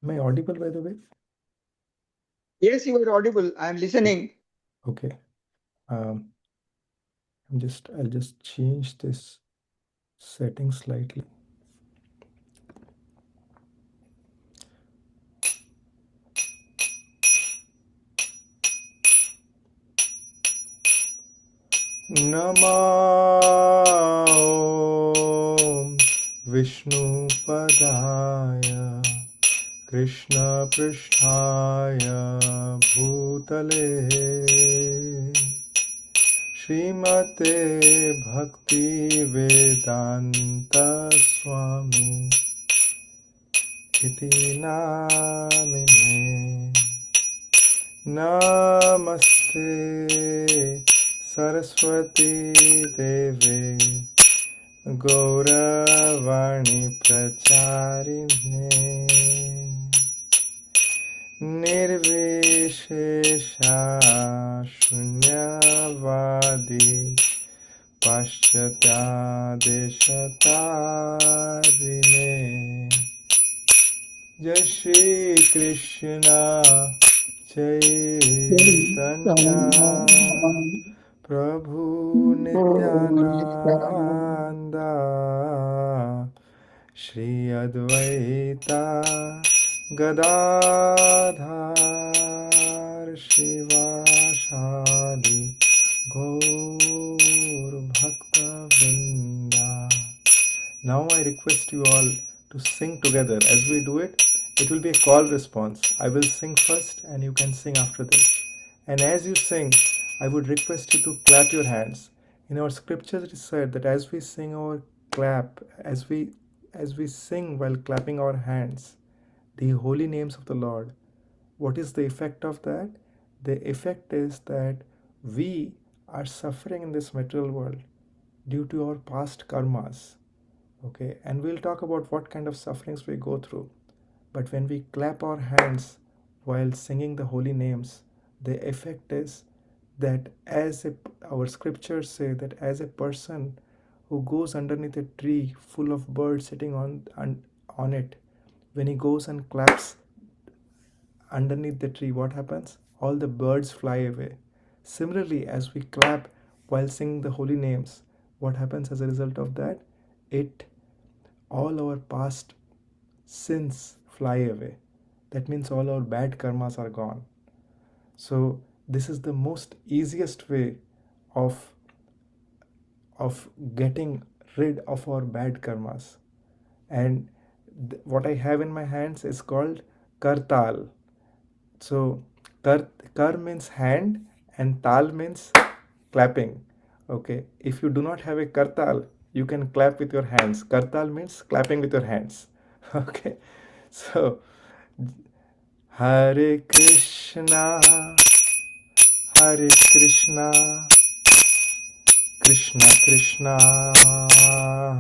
Am I audible by the way? Yes, you are audible. I am listening. Okay. Um, I'll just change this setting slightly. Namo Vishnu Padaya Krishna Pristhaya Bhutale Srimate Bhakti Vedanta Swami Iti Namine Namaste Saraswati Deve Gauravani Pracharine Nirvishesha Shunyavadi Paschatya Deshatarine Jai Shri Krishna Chaitanya Prabhu Nityananda Shri Advaita Gadadhar Shivasadi Gaur Bhakta Vrinda. Now I request you all to sing together. As we do it, it will be a call response. I will sing first and you can sing after this. And as you sing, I would request you to clap your hands. In our scriptures it is said that as we sing our clap, as we sing while clapping our hands, the holy names of the Lord, what is the effect of that? The effect is that we are suffering in this material world due to our past karmas. Okay, and we'll talk about what kind of sufferings we go through. But when we clap our hands while singing the holy names, the effect is that our scriptures say that as a person who goes underneath a tree full of birds sitting on it, when he goes and claps underneath the tree, what happens? All the birds fly away. Similarly, as we clap while singing the holy names, what happens as a result of that? It all our past sins fly away. That means all our bad karmas are gone. So this is the most easiest way of getting rid of our bad karmas. And what I have in my hands is called kartal. So kar means hand and tal means clapping. Okay. If you do not have a kartal, you can clap with your hands. Kartal means clapping with your hands. Okay. So Hare Krishna, Hare Krishna, Krishna Krishna,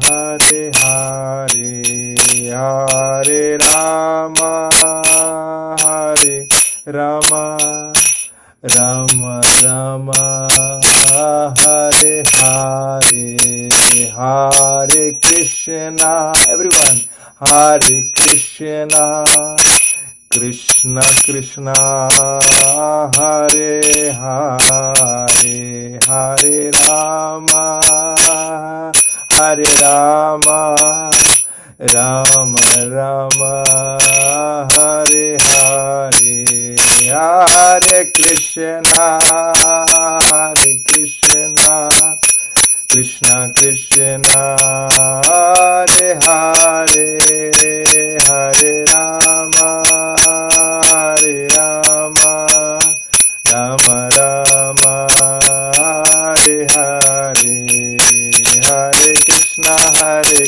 Hare Hare, Hare Rama, Hare Rama, Rama Rama, Hare Hare, Hare Krishna. Everyone, Hare Krishna, Krishna Krishna, Hare Hare, Hare Rama, Hare Rama, Rama Rama, Hare Hare, Hare Krishna, Hare Krishna, Krishna Krishna, Hare Hare, Hare Rama, Hare Rama, Rama Rama, Hare Hare, Hare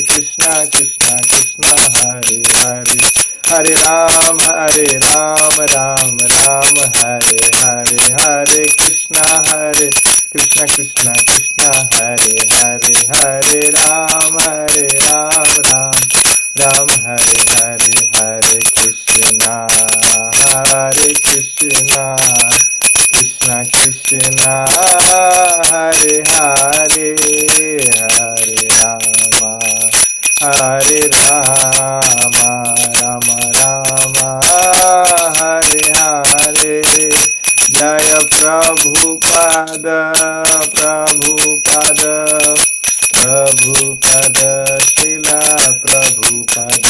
Krishna, Krishna Krishna, Hare Hare, Hare Ram, Ram Ram, Hare Hare, Hare Krishna, Krishna Krishna, Hare Hare, Hare Ram, Ram Ram, Hare Hare, Hare Krishna, Krishna Krishna Krishna, Hare Hare, Hare Rama, Hare Rama, Rama Rama, Prabhupad Prabhupad शिला प्रभुपद।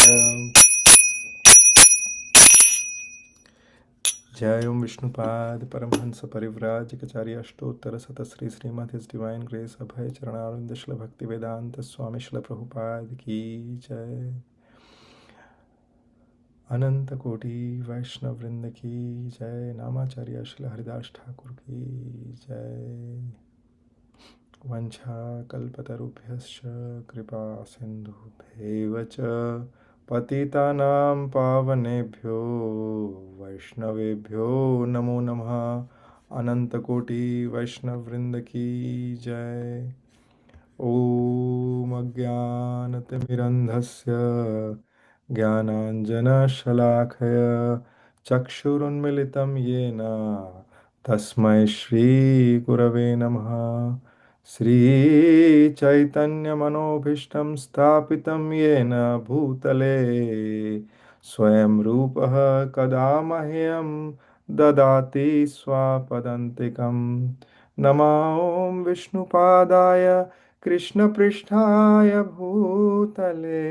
जय ओम Vishnupad Paramhans Parivrajakacharya Ashtottara Shata Shri Srimad his divine grace Abhay Charanaravinda श्ल भक्ति वेदांत स्वामी श्ल प्रभुपाद की जय। अनंत कोटि वैष्णव वृंद की जय। नामाचार्य श्री हरिदास ठाकुर की जय। वंशा कल्पतरुभ्यश्च कृपा सिन्धुभ्यैव च पतितानां पावनेभ्यो वैष्णवेभ्यो नमो नमः। अनंत कोटि वैष्णव वृंद की जय। ॐ अज्ञानतिमिरन्धस्य ज्ञानाञ्जनशलाखय चक्षुरुन्मिलितं येन तस्मै श्रीगुरवे नमः। श्रीचैतन्यमनोभीष्टं स्थापितं येन भूतले स्वयं रूपः कदा मह्यं ददाति स्वापदन्तिकं। नमो विष्णुपादाय कृष्णपृष्ठाय भूतले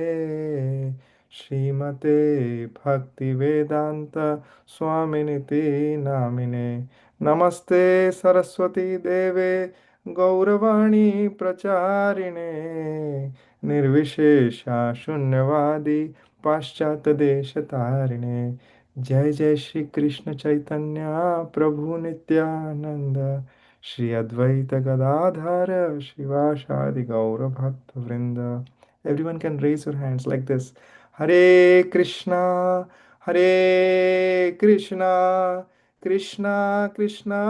श्रीमते भक्तिवेदांत स्वामिनिति नामिने। नमस्ते सरस्वती देवे गौरवाणी प्रचारिणे निर्विशेषा शून्यवादी पाश्चात्य देश तारिणे। जय जय श्री कृष्ण चैतन्य प्रभु नित्यानंद श्री अद्वैत गदाधर शिवासादि गौर भक्त वृंद। Everyone can raise your hands like this. Hare Hare Krishna, Krishna Krishna,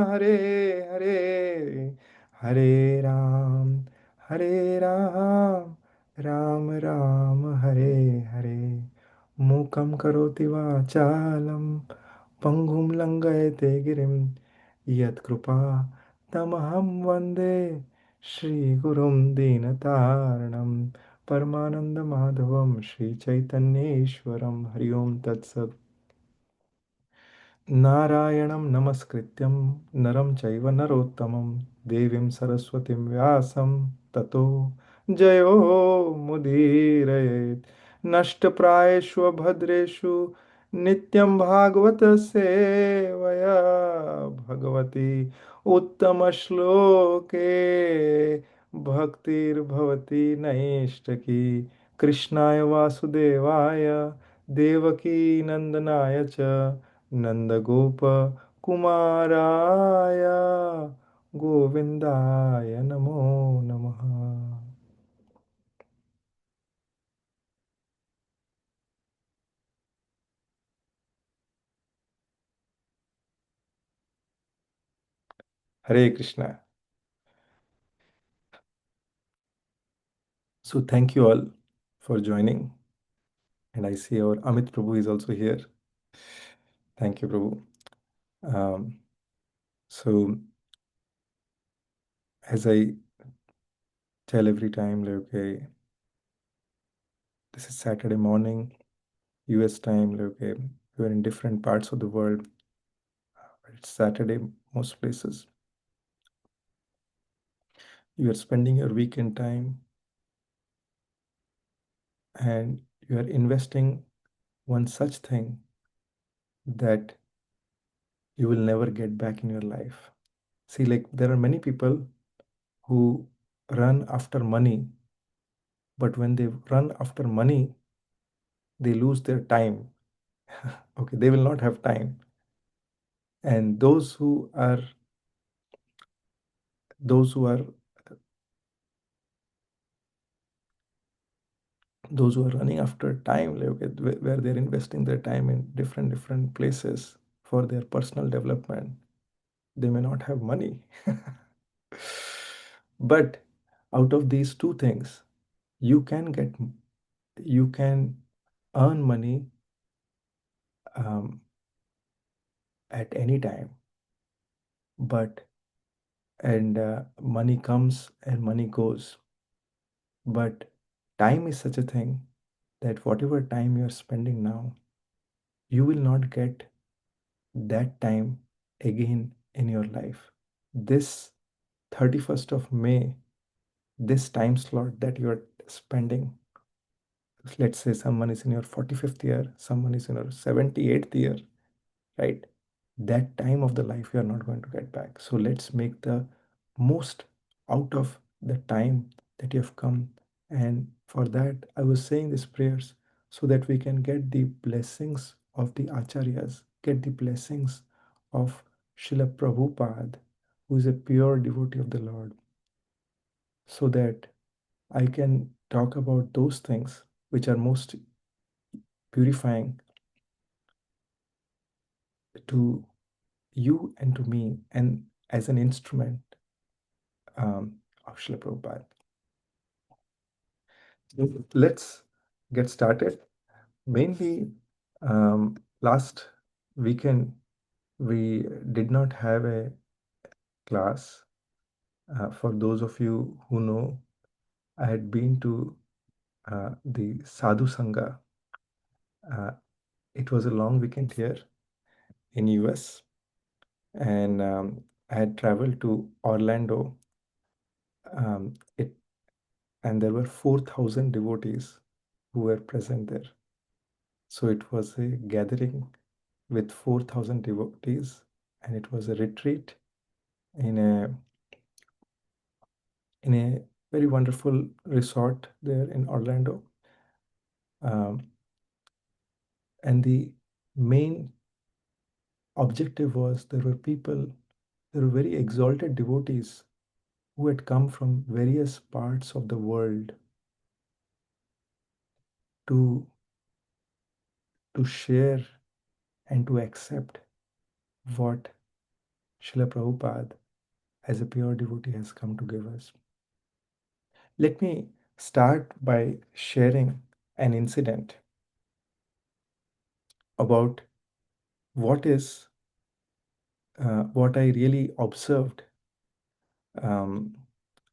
Hare Hare, Hare Hare Ram, Ram Ram, Hare Hare. Mukam karoti vachalam, pangum langayate girim, yat kripa tamaham vande Shri Gurum Dinataranam Paramananda Madhavam Shri Chaitanyeshwaram Hari Om Tat Sat। नारायणं नमस्कृत्यं नरं चैव नरोत्तमं देवीं सरस्वतीं व्यासं ततो जयो मुदीरयेत्। नष्टप्रायेषु भद्रेषु नित्यं भागवत सेवया भगवती उत्तमश्लोके भक्तिर्भवति नैष्टकी। कृष्णाय वासुदेवाय देवकी नंदनाय च नंदगोप कुमाराय गोविंदाय नमो नमः। Hare Krishna. So thank you all for joining. And I see our Amit Prabhu is also here. Thank you, Prabhu. So as I tell every time, like, okay, this is Saturday morning, US time, like, okay, we are in different parts of the world. It's Saturday, most places. You are spending your weekend time and you are investing one such thing that you will never get back in your life. See, like there are many people who run after money, but when they run after money, they lose their time. Okay, they will not have time. And those who are those who are running after time, like, okay, where they're investing their time in different places for their personal development, they may not have money. But out of these two things, you can get you can earn money um, at any time, but money comes and money goes. But time is such a thing that whatever time you're spending now, you will not get that time again in your life. this 31st of May, this time slot that you are spending, let's say someone is in your 45th year, someone is in your 78th year, right? That time of the life you are not going to get back. So let's make the most out of the time that you have come. And for that, I was saying these prayers so that we can get the blessings of the Acharyas, get the blessings of Srila Prabhupada, who is a pure devotee of the Lord, so that I can talk about those things which are most purifying to you and to me, and as an instrument of Srila Prabhupada. So let's get started. Mainly, last weekend we did not have a class. For those of you who know, I had been to the Sadhu Sangha. Uh, it was a long weekend here in US, and I had traveled to Orlando. It and there were 4,000 devotees who were present there. So it was a gathering with 4,000 devotees, and it was a retreat in a in a very wonderful resort there in Orlando. Um, and the main objective was there were very exalted devotees who had come from various parts of the world to share and to accept what Srila Prabhupada as a pure devotee has come to give us. Let me start by sharing an incident about what is what I really observed, um,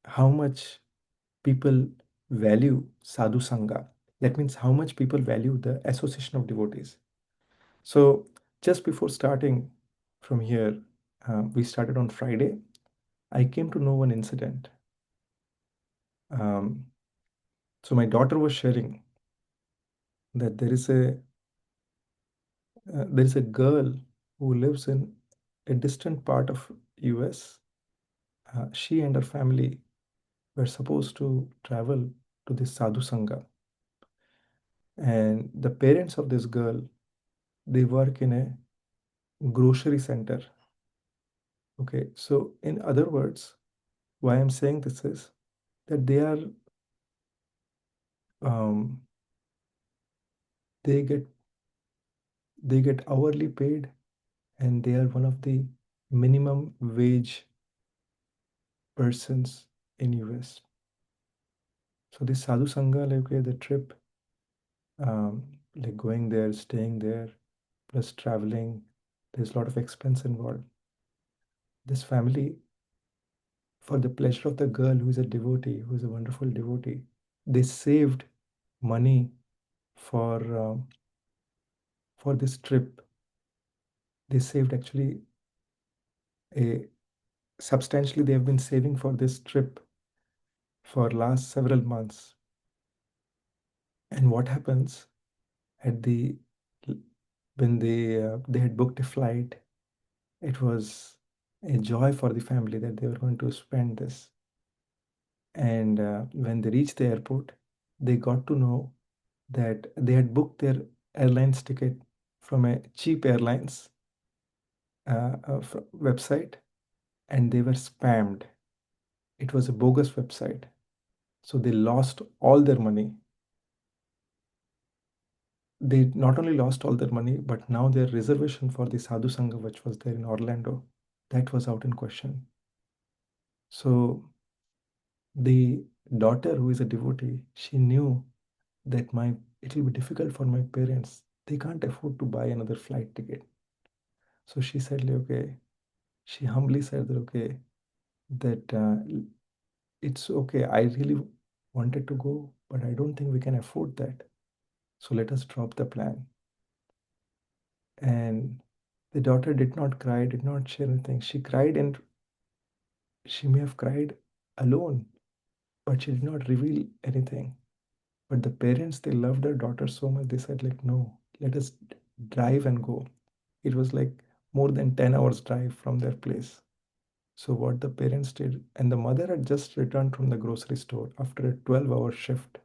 how much people value sadhu sangha. That means how much people value the association of devotees. So just before starting from here, we started on Friday. I came to know one incident. Um, so my daughter was sharing that there is a girl who lives in a distant part of US. She and her family were supposed to travel to this sadhu sangha, and the parents of this girl, they work in a grocery center. Okay, so in other words, why I'm saying this is that um, they get they get hourly paid, and they are one of the minimum wage persons in US. So this sadhu sangha, like okay, the trip, like going there, staying there, plus traveling, there's a lot of expense involved. This family, for the pleasure of the girl who is a devotee, who is a wonderful devotee, they saved money for for this trip. They saved actually a substantially. They have been saving for this trip for last several months. And what happens at the when they had booked a flight, it was a joy for the family that they were going to spend this. And when they reached the airport, they got to know that they had booked their airlines ticket from a cheap airlines website, and they were spammed. It was a bogus website. So they lost all their money. They not only lost all their money, but now their reservation for the Sadhu Sangha, which was there in Orlando, that was out in question. So the daughter, who is a devotee, she knew that my it will be difficult for my parents. They can't afford to buy another flight ticket. So she said, like, okay, she humbly said that, okay, that it's okay. I really wanted to go, but I don't think we can afford that. So let us drop the plan. And the daughter did not cry, did not share anything. She cried She may have cried alone, but she did not reveal anything. But the parents, they loved their daughter so much, they said, like, no, let us drive and go. It was like more than 10 hours drive from their place. So what the parents did, and the mother had just returned from the grocery store after a 12-hour shift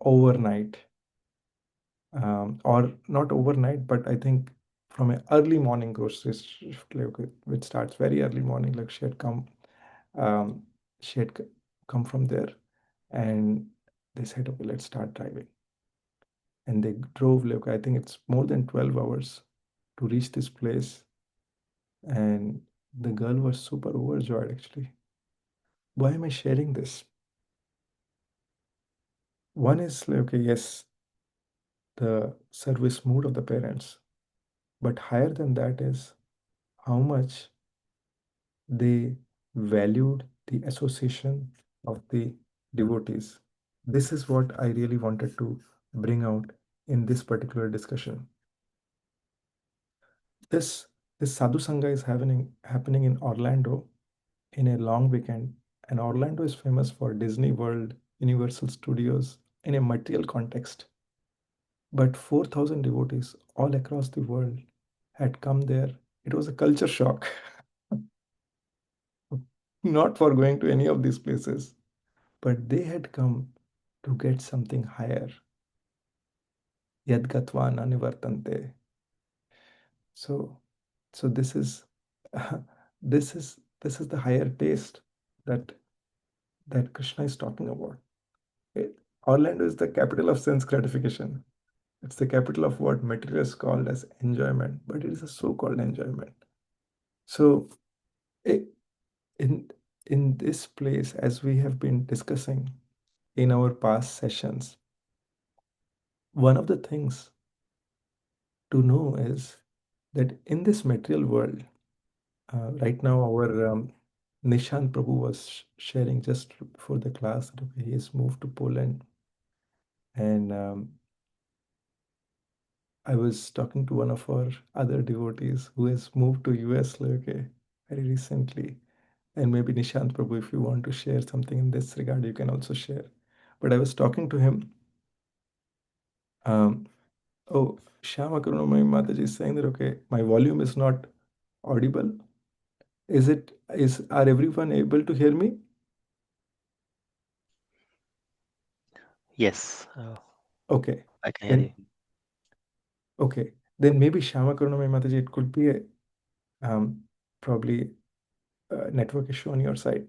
overnight, or not overnight, but I think from an early morning grocery shift, like, which starts very early morning. Like um, she had come from there, and they said, okay, let's start driving. And they drove, like, I think it's more than 12 hours to reach this place. And the girl was super overjoyed, actually. Why am I sharing this? One is like, okay, yes, the service mood of the parents, but higher than that is how much they valued the association of the devotees. This is what I really wanted to bring out in this particular discussion. This this sadhu sangha is happening in Orlando in a long weekend, and Orlando is famous for Disney World, Universal Studios in a material context. But 4,000 devotees all across the world had come there. It was a culture shock, not for going to any of these places, but they had come to get something higher. Yadgatva nanivartante. So, so this is this is the higher taste that that Krishna is talking about. It- Orlando is the capital of sense gratification. It's the capital of what materialists called as enjoyment, but it is a so-called enjoyment. So, i- in in this place, as we have been discussing in our past sessions, one of the things to know is that in this material world, right now, our Nishant Prabhu was sharing just before the class that okay, he has moved to Poland, and I was talking to one of our other devotees who has moved to US, like, okay, very recently. And maybe Nishant Prabhu, if you want to share something in this regard, you can also share. But I was talking to him. Um, oh, Shama Karunamai Mataji is saying that okay, my volume is not audible. Are everyone able to hear me? Yes, Okay. I can hear you. Then okay. Then maybe Shama Karunamai Mataji, it could be a um, probably a network issue on your side.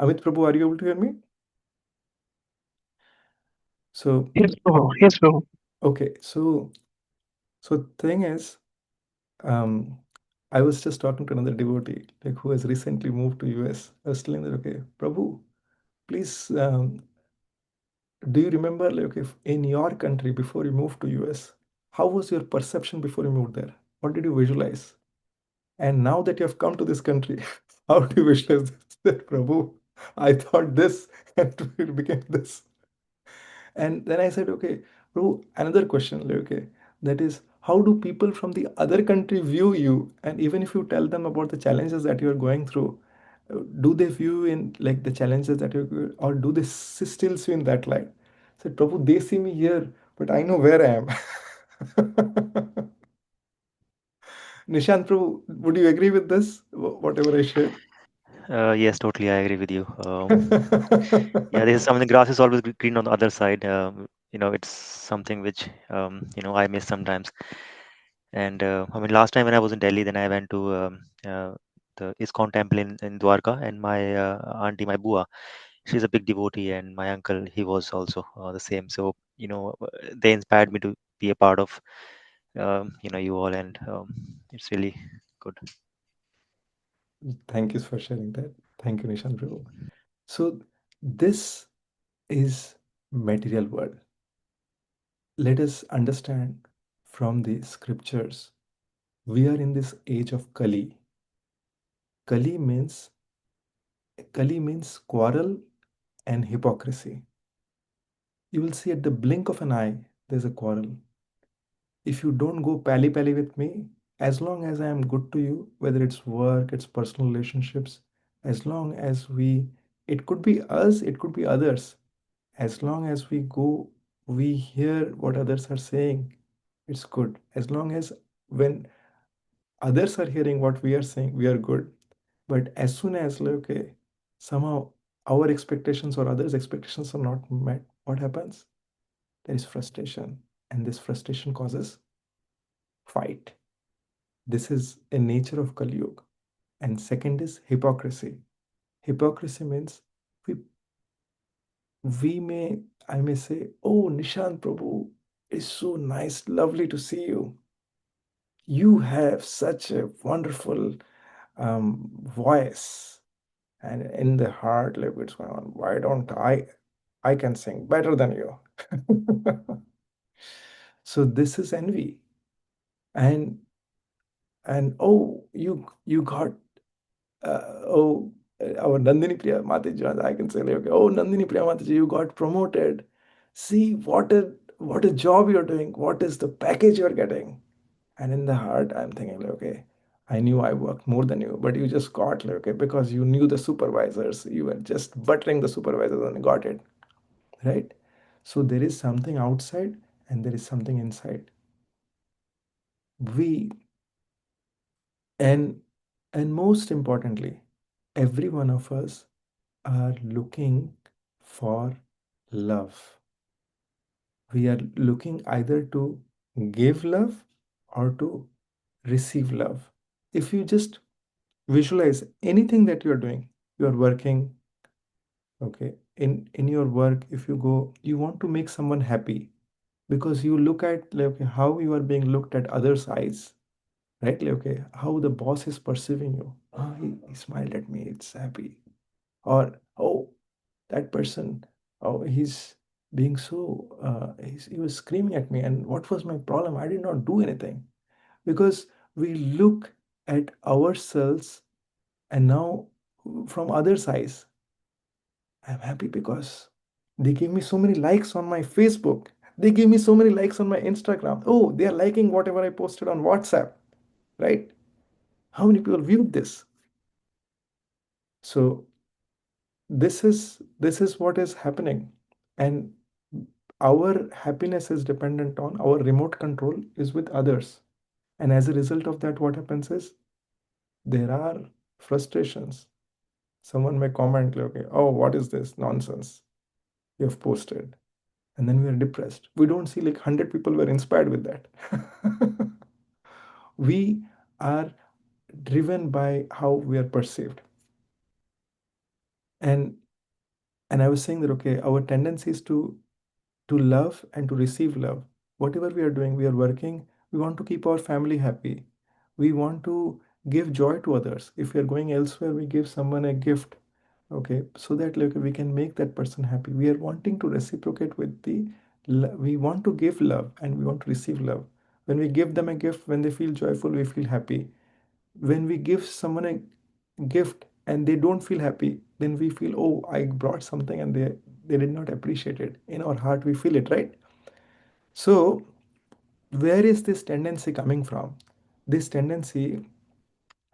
Amit Prabhu, are you able to hear me? So Yes, Prabhu. Yes, Prabhu. okay, so thing is, um, I was just talking to another devotee, like who has recently moved to US. I was telling that, okay, Prabhu, please, do you remember, like, if in your country before you moved to US, how was your perception before you moved there? What did you visualize? And now that you have come to this country, how do you visualize this? That, Prabhu, I thought this, and it became this. And then I said, okay, bro, another question, like, okay, that is, how do people from the other country view you? And even if you tell them about the challenges that you're going through, do they view in like the challenges that or do they still see in that light? I said, Prabhu, they see me here, but I know where I am. Nishant Prabhu, would you agree with this? Whatever I shared? Yes, totally, I agree with you. Yeah, this is something. Grass is always green on the other side. It's something which I miss sometimes. And I mean, last time when I was in Delhi, then I went to the ISKCON temple in Dwarka, and my auntie, my bua, she's a big devotee, and my uncle, he was also the same. So they inspired me to be a part of you all, and it's really good. Thank you for sharing that. Thank you, Nishant Prabhu. So this is material world. Let us understand from the scriptures. We are in this age of Kali. Kali means Kali means quarrel and hypocrisy. You will see at the blink of an eye, there's a quarrel. If you don't go pally pally with me, as long as I am good to you, whether it's work, it's personal relationships, As long as it could be us, it could be others. As long as we hear what others are saying, it's good. As long as when others are hearing what we are saying, we are good. But as soon as, like, okay, somehow our expectations or others' expectations are not met, what happens? There is frustration, and this frustration causes fight. This is a nature of Kali Yuga. And second is hypocrisy. Hypocrisy means we we may I may say, oh, Nishant Prabhu, it's so nice, lovely to see you. You have such a wonderful voice. And in the heart, like, what's going on? Why don't I can sing better than you? So this is envy. And oh, you got oh, our Nandini Priya Mataji, I can say, like, okay, oh, Nandini Priya Mataji, you got promoted. See what a job you're doing. What is the package you're getting? And in the heart, I'm thinking, like, okay, I knew I worked more than you, but you just got, like, okay, because you knew the supervisors. You were just buttering the supervisors and got it, right? So there is something outside and there is something inside. We and most importantly, every one of us are looking for love. We are looking either to give love or to receive love. If you just visualize anything that you're doing, you're working, okay, in your work, if you go, you want to make someone happy because you look at, like, okay, how you are being looked at others' eyes, right? Like, okay, how the boss is perceiving you. Ah, he smiled at me, it's happy. Or, oh, that person, oh, he's being so he was screaming at me, and what was my problem? I did not do anything. Because we look at ourselves, and now from others' eyes, I'm happy because they gave me so many likes on my Facebook, they gave me so many likes on my Instagram, oh, they are liking whatever I posted on WhatsApp, right? How many people viewed this? So this is what is happening. And our happiness is dependent on, our remote control is with others. And as a result of that, what happens is there are frustrations. Someone may comment, like, okay, oh, what is this nonsense you have posted? And then we are depressed. We don't see like 100 people were inspired with that. We are driven by how we are perceived. And I was saying that, okay, our tendency is to love and to receive love. Whatever we are doing, we are working, we want to keep our family happy. We want to give joy to others. If we are going elsewhere, we give someone a gift, okay, so that, like, we can make that person happy. We are wanting to reciprocate with we want to give love and we want to receive love. When we give them a gift, when they feel joyful, we feel happy. When we give someone a gift and they don't feel happy, then we feel, oh, I brought something and they did not appreciate it. In our heart, we feel it, right? So where is this tendency coming from? This tendency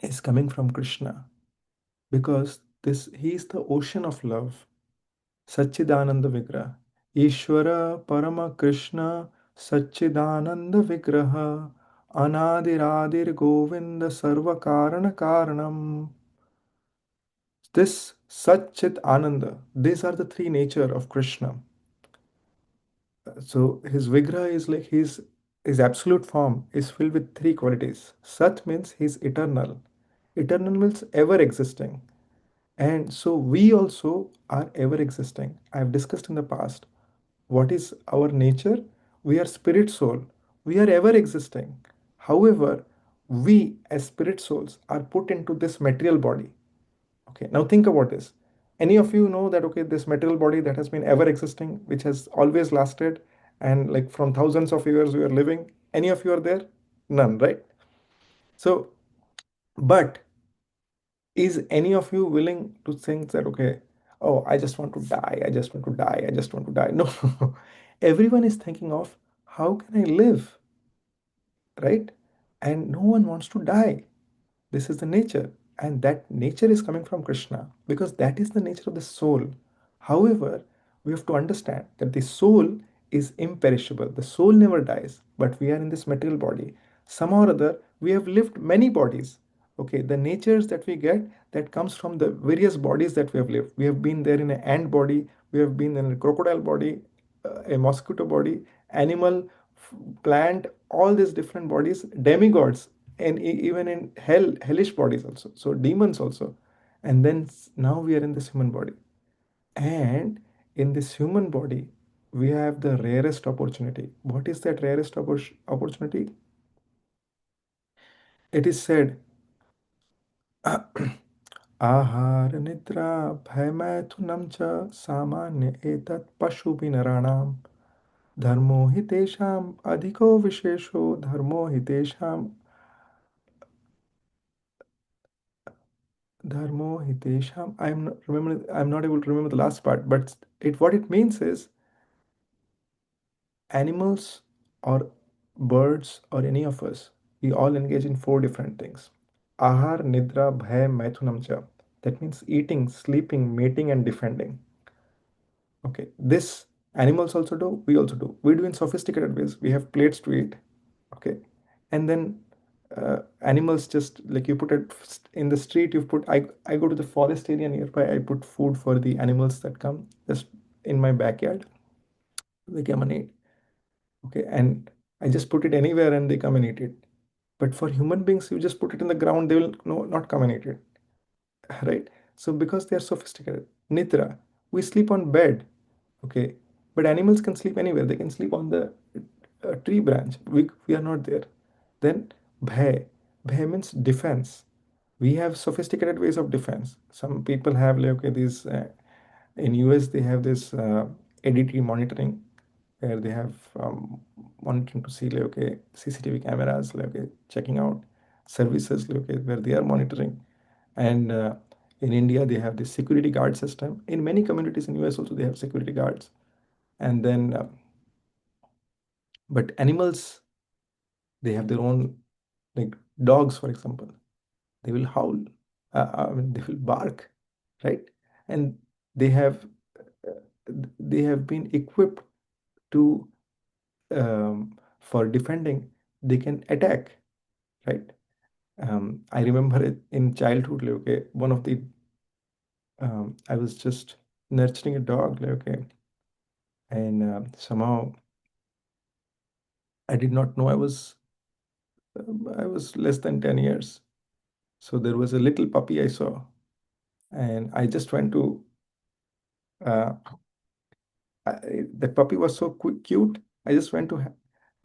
is coming from Krishna, because this he is the ocean of love. Satchidananda Vigraha. Ishvara Parama Krishna Satchidananda Vigraha Anadiradir Govinda Sarva Karana Karanam. This Satchit Ananda, these are the three nature of Krishna. So his Vigraha is like his absolute form is filled with three qualities. Sat means he's eternal. Eternal means ever existing. And so we also are ever existing. I have discussed in the past. What is our nature? We are spirit soul. We are ever existing. However, we as spirit souls are put into this material body. Okay, now think about this. Any of you know that, okay, this material body that has been ever existing, which has always lasted, and like from thousands of years we are living, any of you are there? None, right? So, but is any of you willing to think that, okay, oh, I just want to die, I just want to die, I just want to die? No, everyone is thinking of how can I live, right? And no one wants to die. This is the nature. and that nature is coming from Krishna because that is the nature of the soul. However, we have to understand that the soul is imperishable. The soul never dies, but we are in this material body. Somehow or other, we have lived many bodies. Okay, the natures that we get, that comes from the various bodies that we have lived. We have been there in an ant body, we have been in a crocodile body, a mosquito body, animal, plant, all these different bodies, demigods, and even in hellish bodies also, so demons also. And then now we are in this human body, and in this human body we have the rarest opportunity. What is that rarest opportunity? It is said, आहार निद्रा भय मैथुनं च सामान्य एतत् पशुभिः नराणाम् धर्मो हि तेषाम् अधिको विशेषो धर्मो हि तेषाम् dharmo hitesham. I'm not able to remember the last part, but what it means is animals or birds or any of us, we all engage in four different things. Ahar, nidra, bhay, maithunam cha. That means eating, sleeping, mating, and defending. Okay, this animals also do, we also do. We do in sophisticated ways. We have plates to eat. Okay, and then animals just like you put it in the street. You put I go to the forest area nearby. I put food for the animals that come just in my backyard. They come and eat. Okay, and I just put it anywhere and they come and eat it. But for human beings, you just put it in the ground, they will no, not come and eat it. Right? So because they are sophisticated. Nitra, we sleep on bed. Okay, but animals can sleep anywhere. They can sleep on the tree branch. We are not there. Then bhay. Bhay means defense. We have sophisticated ways of defense. Some people have like okay, these in US they have this ADT monitoring where they have monitoring to see like okay CCTV cameras like okay checking out services like okay where they are monitoring. And in India they have this security guard system. In many communities in US also they have security guards. And then but animals, they have their own, like dogs for example, they will howl, I mean they will bark, right? And they have they have been equipped to for defending. They can attack, right? I remember it in childhood like, okay, one of the I was just nurturing a dog like, okay, and somehow I did not know I was less than 10 years. So there was a little puppy I saw, and I just went to uh, that puppy was so cute. I just went to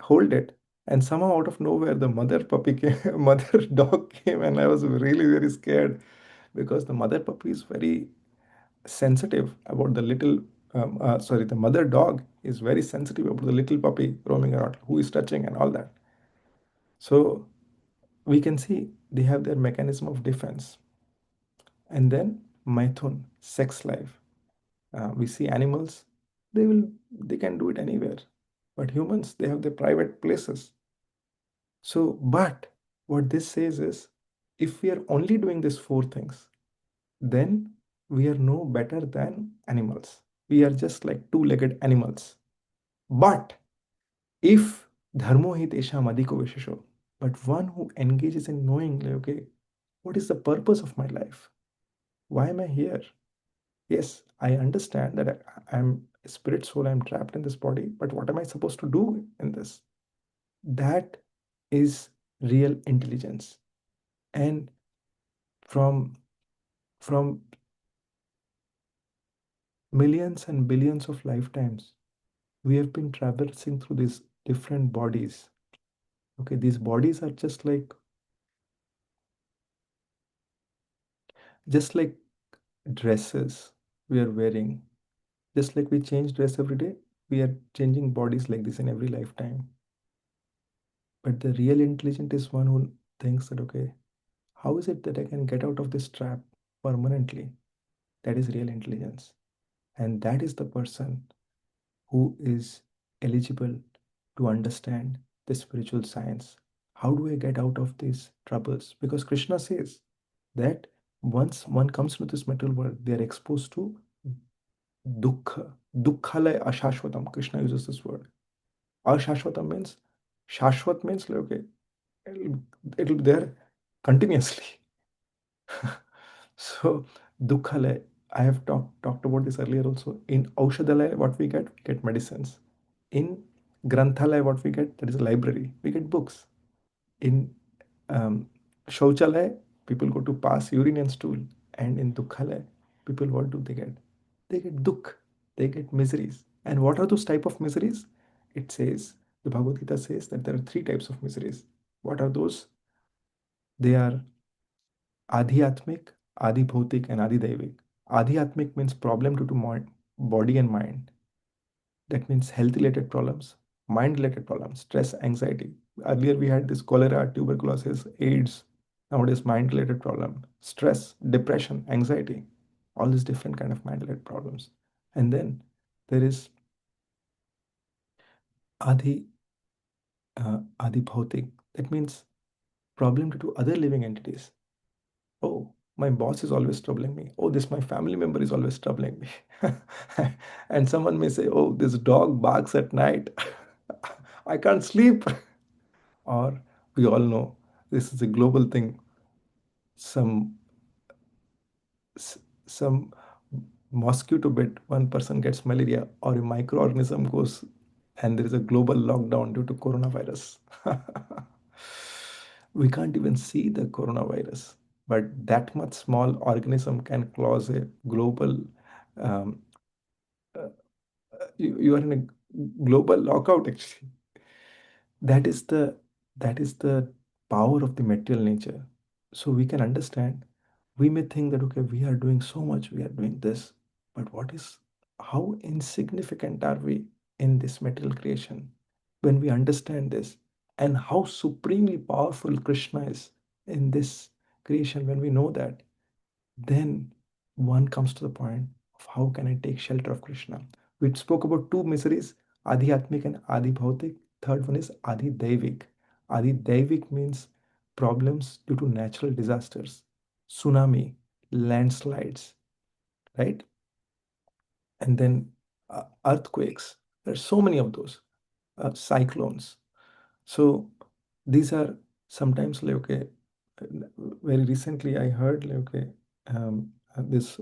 hold it, and somehow out of nowhere, the mother puppy came, mother dog came, and I was really very scared because the mother puppy is very sensitive about the little. Sorry, the mother dog is very sensitive about the little puppy roaming around, who is touching and all that. So we can see they have their mechanism of defense. And then Maithun, sex life. We see animals, they can do it anywhere. But humans, they have their private places. So, but what this says is if we are only doing these four things, then we are no better than animals. We are just like two-legged animals. But if dharmo hi tesham adhiko vishesho, but one who engages in knowing, like, okay, what is the purpose of my life? Why am I here? Yes, I understand that I'm a spirit soul, I'm trapped in this body, but what am I supposed to do in this? That is real intelligence. And from from millions and billions of lifetimes, we have been traversing through these different bodies. Okay, these bodies are just like dresses we are wearing. Just like we change dress every day, we are changing bodies like this in every lifetime. But the real intelligent is one who thinks that, okay, how is it that I can get out of this trap permanently? That is real intelligence. And that is the person who is eligible to understand the spiritual science. How do I get out of these troubles? Because Krishna says, that once one comes into this material world, they are exposed to dukkha. Dukkhalaya ashashvatam. Krishna uses this word. Ashashvatam means, shashvat means like, okay, it'll be there continuously. So dukkhalaya, I have talked about this earlier also. In Aushadhalaya, what we get medicines. In Granthalaya, what we get, that is a library, we get books. In um, Shauchalaya, people go to pass urine and stool. And in Dukkhalaya, people, what do they get? They get dukh, they get miseries. And what are those type of miseries? It says, the Bhagavad Gita says that there are three types of miseries. What are those? They are Adhyatmik, Adhibhautik, and Adhidaivik. Adhyatmik means problem due to body and mind. That means health related problems, mind related problems, stress, anxiety. Earlier we had this cholera, tuberculosis, AIDS. Nowadays mind related problem, stress, depression, anxiety, all these different kind of mind related problems. And then there is Adi Adi Bhautik. That means problem due to other living entities. Oh, my boss is always troubling me. Oh, this my family member is always troubling me. And someone may say, oh, this dog barks at night. I can't sleep. Or we all know this is a global thing. Some some mosquito bit, one person gets malaria, or a microorganism goes, and there is a global lockdown due to coronavirus. We can't even see the coronavirus, but that much small organism can cause a global. Um, uh, you are in a global lockout actually. That is the that is the power of the material nature. So we can understand, we may think that okay, we are doing so much, we are doing this, but what is, how insignificant are we in this material creation when we understand this, and how supremely powerful Krishna is in this creation. When we know that, then one comes to the point of how can I take shelter of Krishna. We spoke about two miseries, Adhyatmic and Adi Bhautik. Third one is Adi Daivik. Adi Daivik means problems due to natural disasters, tsunami, landslides, right? And then earthquakes. There's so many of those, cyclones. So these are sometimes like okay. Very recently, I heard like okay, this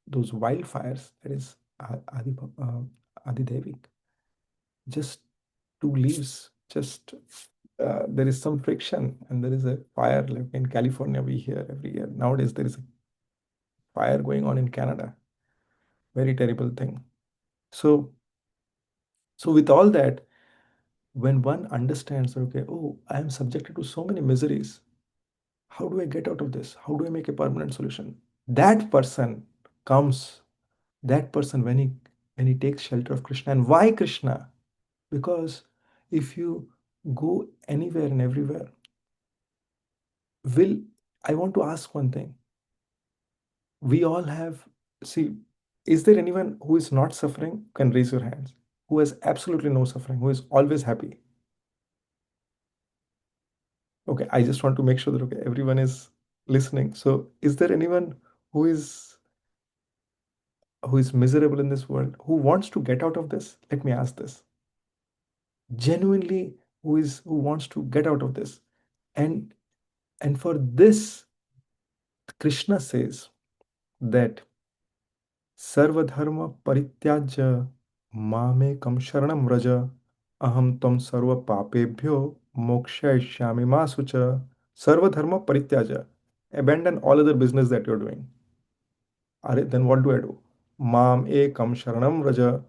those wildfires, that is Adi Devik, just two leaves, just there is some friction and there is a fire. Like in California, we hear every year. Nowadays, there is a fire going on in Canada. Very terrible thing. So, so with all that, when one understands, okay, oh, I am subjected to so many miseries. How do I get out of this? How do I make a permanent solution? That person comes, that person when he takes shelter of Krishna. And why Krishna? Because if you go anywhere and everywhere, will I want to ask one thing. We all have, see, is there anyone who is not suffering? Can raise your hands. Who has absolutely no suffering, who is always happy? Okay, I just want to make sure that okay, everyone is listening. So is there anyone who is miserable in this world, who wants to get out of this? Let me ask this. Genuinely, who wants to get out of this? And for this, Krishna says that sarvadharma parityajya mamekam sharanam raja aham tam sarva papebhyo mokshayishyami ma sucha. Sarvadharma parityajya, abandon all other business that you're doing. Then what do I do? Mam ekam sharanam raja,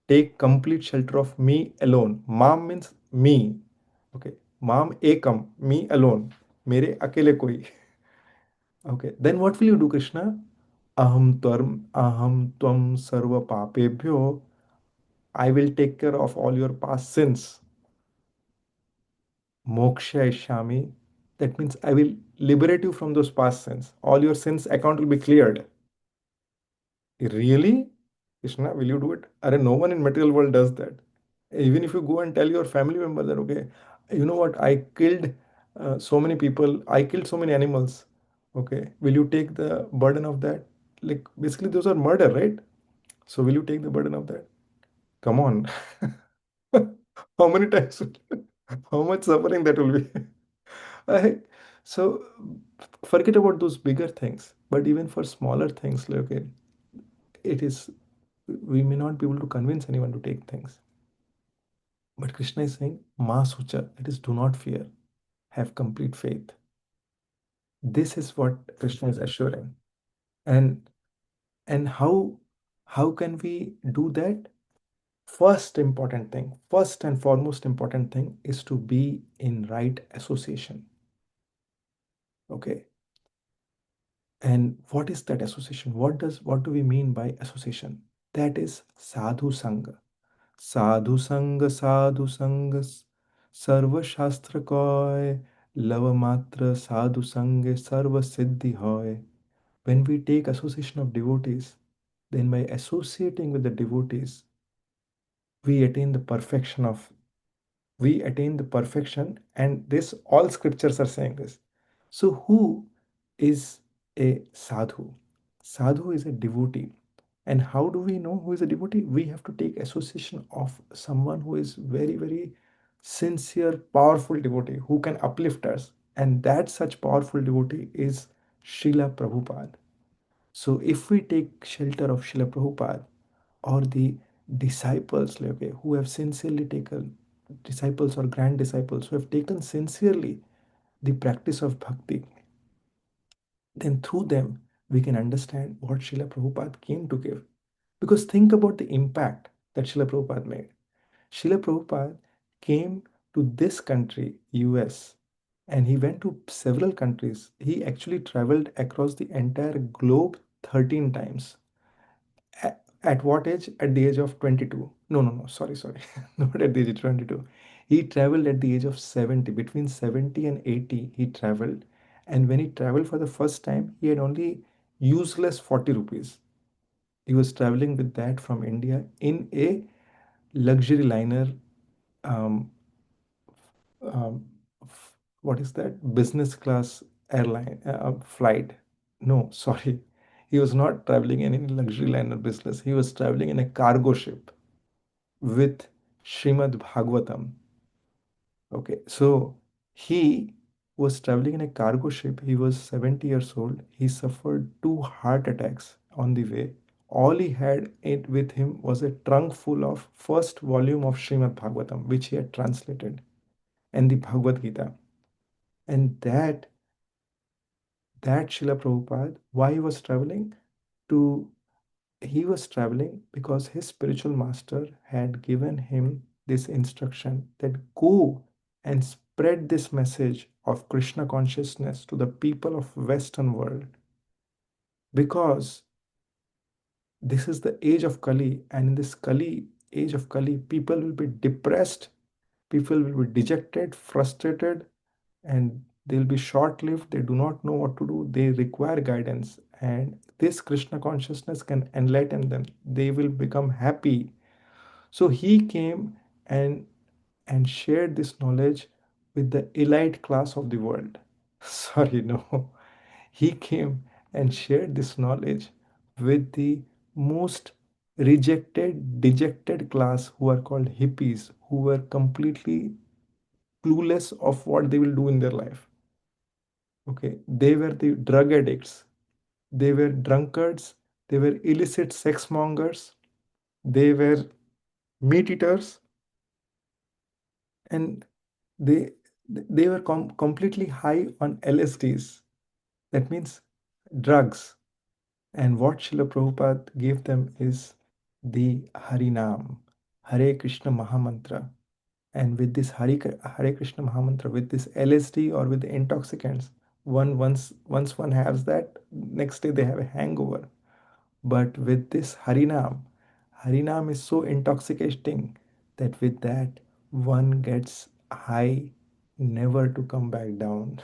take complete shelter of me alone. Mam means me. Okay. Mam ekam, me alone. Mere akele koi. Okay. Then what will you do, Krishna? Aham tvam sarva papebhyo. I will take care of all your past sins. Moksha ishami. That means I will liberate you from those past sins. All your sins account will be cleared. Really? Krishna, will you do it? Are no one in material world does that. Even if you go and tell your family member that, okay, you know what, I killed so many people, I killed so many animals. Okay, will you take the burden of that? Like basically, those are murder, right? So will you take the burden of that? Come on. How many times? How much suffering that will be? I, so forget about those bigger things, but even for smaller things, like, okay, it is, we may not be able to convince anyone to take things. But Krishna is saying, Ma Sucha, that is, do not fear, have complete faith. This is what Krishna is assuring. And and how can we do that? First and foremost important thing is to be in right association. Okay. And what is that association? What do we mean by association? That is sadhu sangha. Sadhu sangha sarva shastra koy, lava matra sadhu sangha sarva siddhi hoy. When we take association of devotees, then by associating with the devotees, we attain the perfection of we attain the perfection, and this all scriptures are saying this. So who is a sadhu? Sadhu is a devotee. And how do we know who is a devotee? We have to take association of someone who is very, very sincere, powerful devotee who can uplift us. And that such powerful devotee is Srila Prabhupada. So if we take shelter of Srila Prabhupada or the disciples, like, okay, who have sincerely taken, disciples or grand disciples who have taken sincerely the practice of bhakti, then through them we can understand what Srila Prabhupada came to give. Because think about the impact that Srila Prabhupada made. Srila Prabhupada came to this country, US, and he went to several countries. He actually traveled across the entire globe 13 times. At what age? At the age of 22. No, no, no, sorry. Not at the age of 22. He traveled at the age of 70. Between 70 and 80, he traveled. And when he traveled for the first time, he had only useless 40 rupees. He was traveling with that from India in a luxury liner, um, um, what is that? Business class airline flight. No, sorry. He was not traveling in any luxury liner business. He was traveling in a cargo ship with Srimad Bhagavatam. Okay, so he was traveling in a cargo ship. He was 70 years old. He suffered two heart attacks on the way. All he had it with him was a trunk full of first volume of Srimad Bhagavatam, which he had translated, and the Bhagavad Gita. And that Srila Prabhupada, why he was traveling? To He was traveling because his spiritual master had given him this instruction that go and spread this message of Krishna consciousness to the people of Western world, because this is the age of Kali, and in this age of Kali, people will be depressed, people will be dejected, frustrated, and they'll be short lived. They do not know what to do. They require guidance, and this Krishna consciousness can enlighten them. They will become happy. So he came and shared this knowledge with the elite class of the world. Sorry, no. He came and shared this knowledge with the most rejected, dejected class, who are called hippies, who were completely clueless of what they will do in their life. Okay, they were the drug addicts, they were drunkards, they were illicit sex mongers, they were meat eaters, and they they were completely high on LSDs. That means drugs. And what Srila Prabhupada gave them is the Harinam, Hare Krishna Mahamantra. And with this Hare Krishna Mahamantra, with this LSD or with the intoxicants, once one has that, next day they have a hangover. But with this Harinam is so intoxicating that with that one gets high, never to come back down.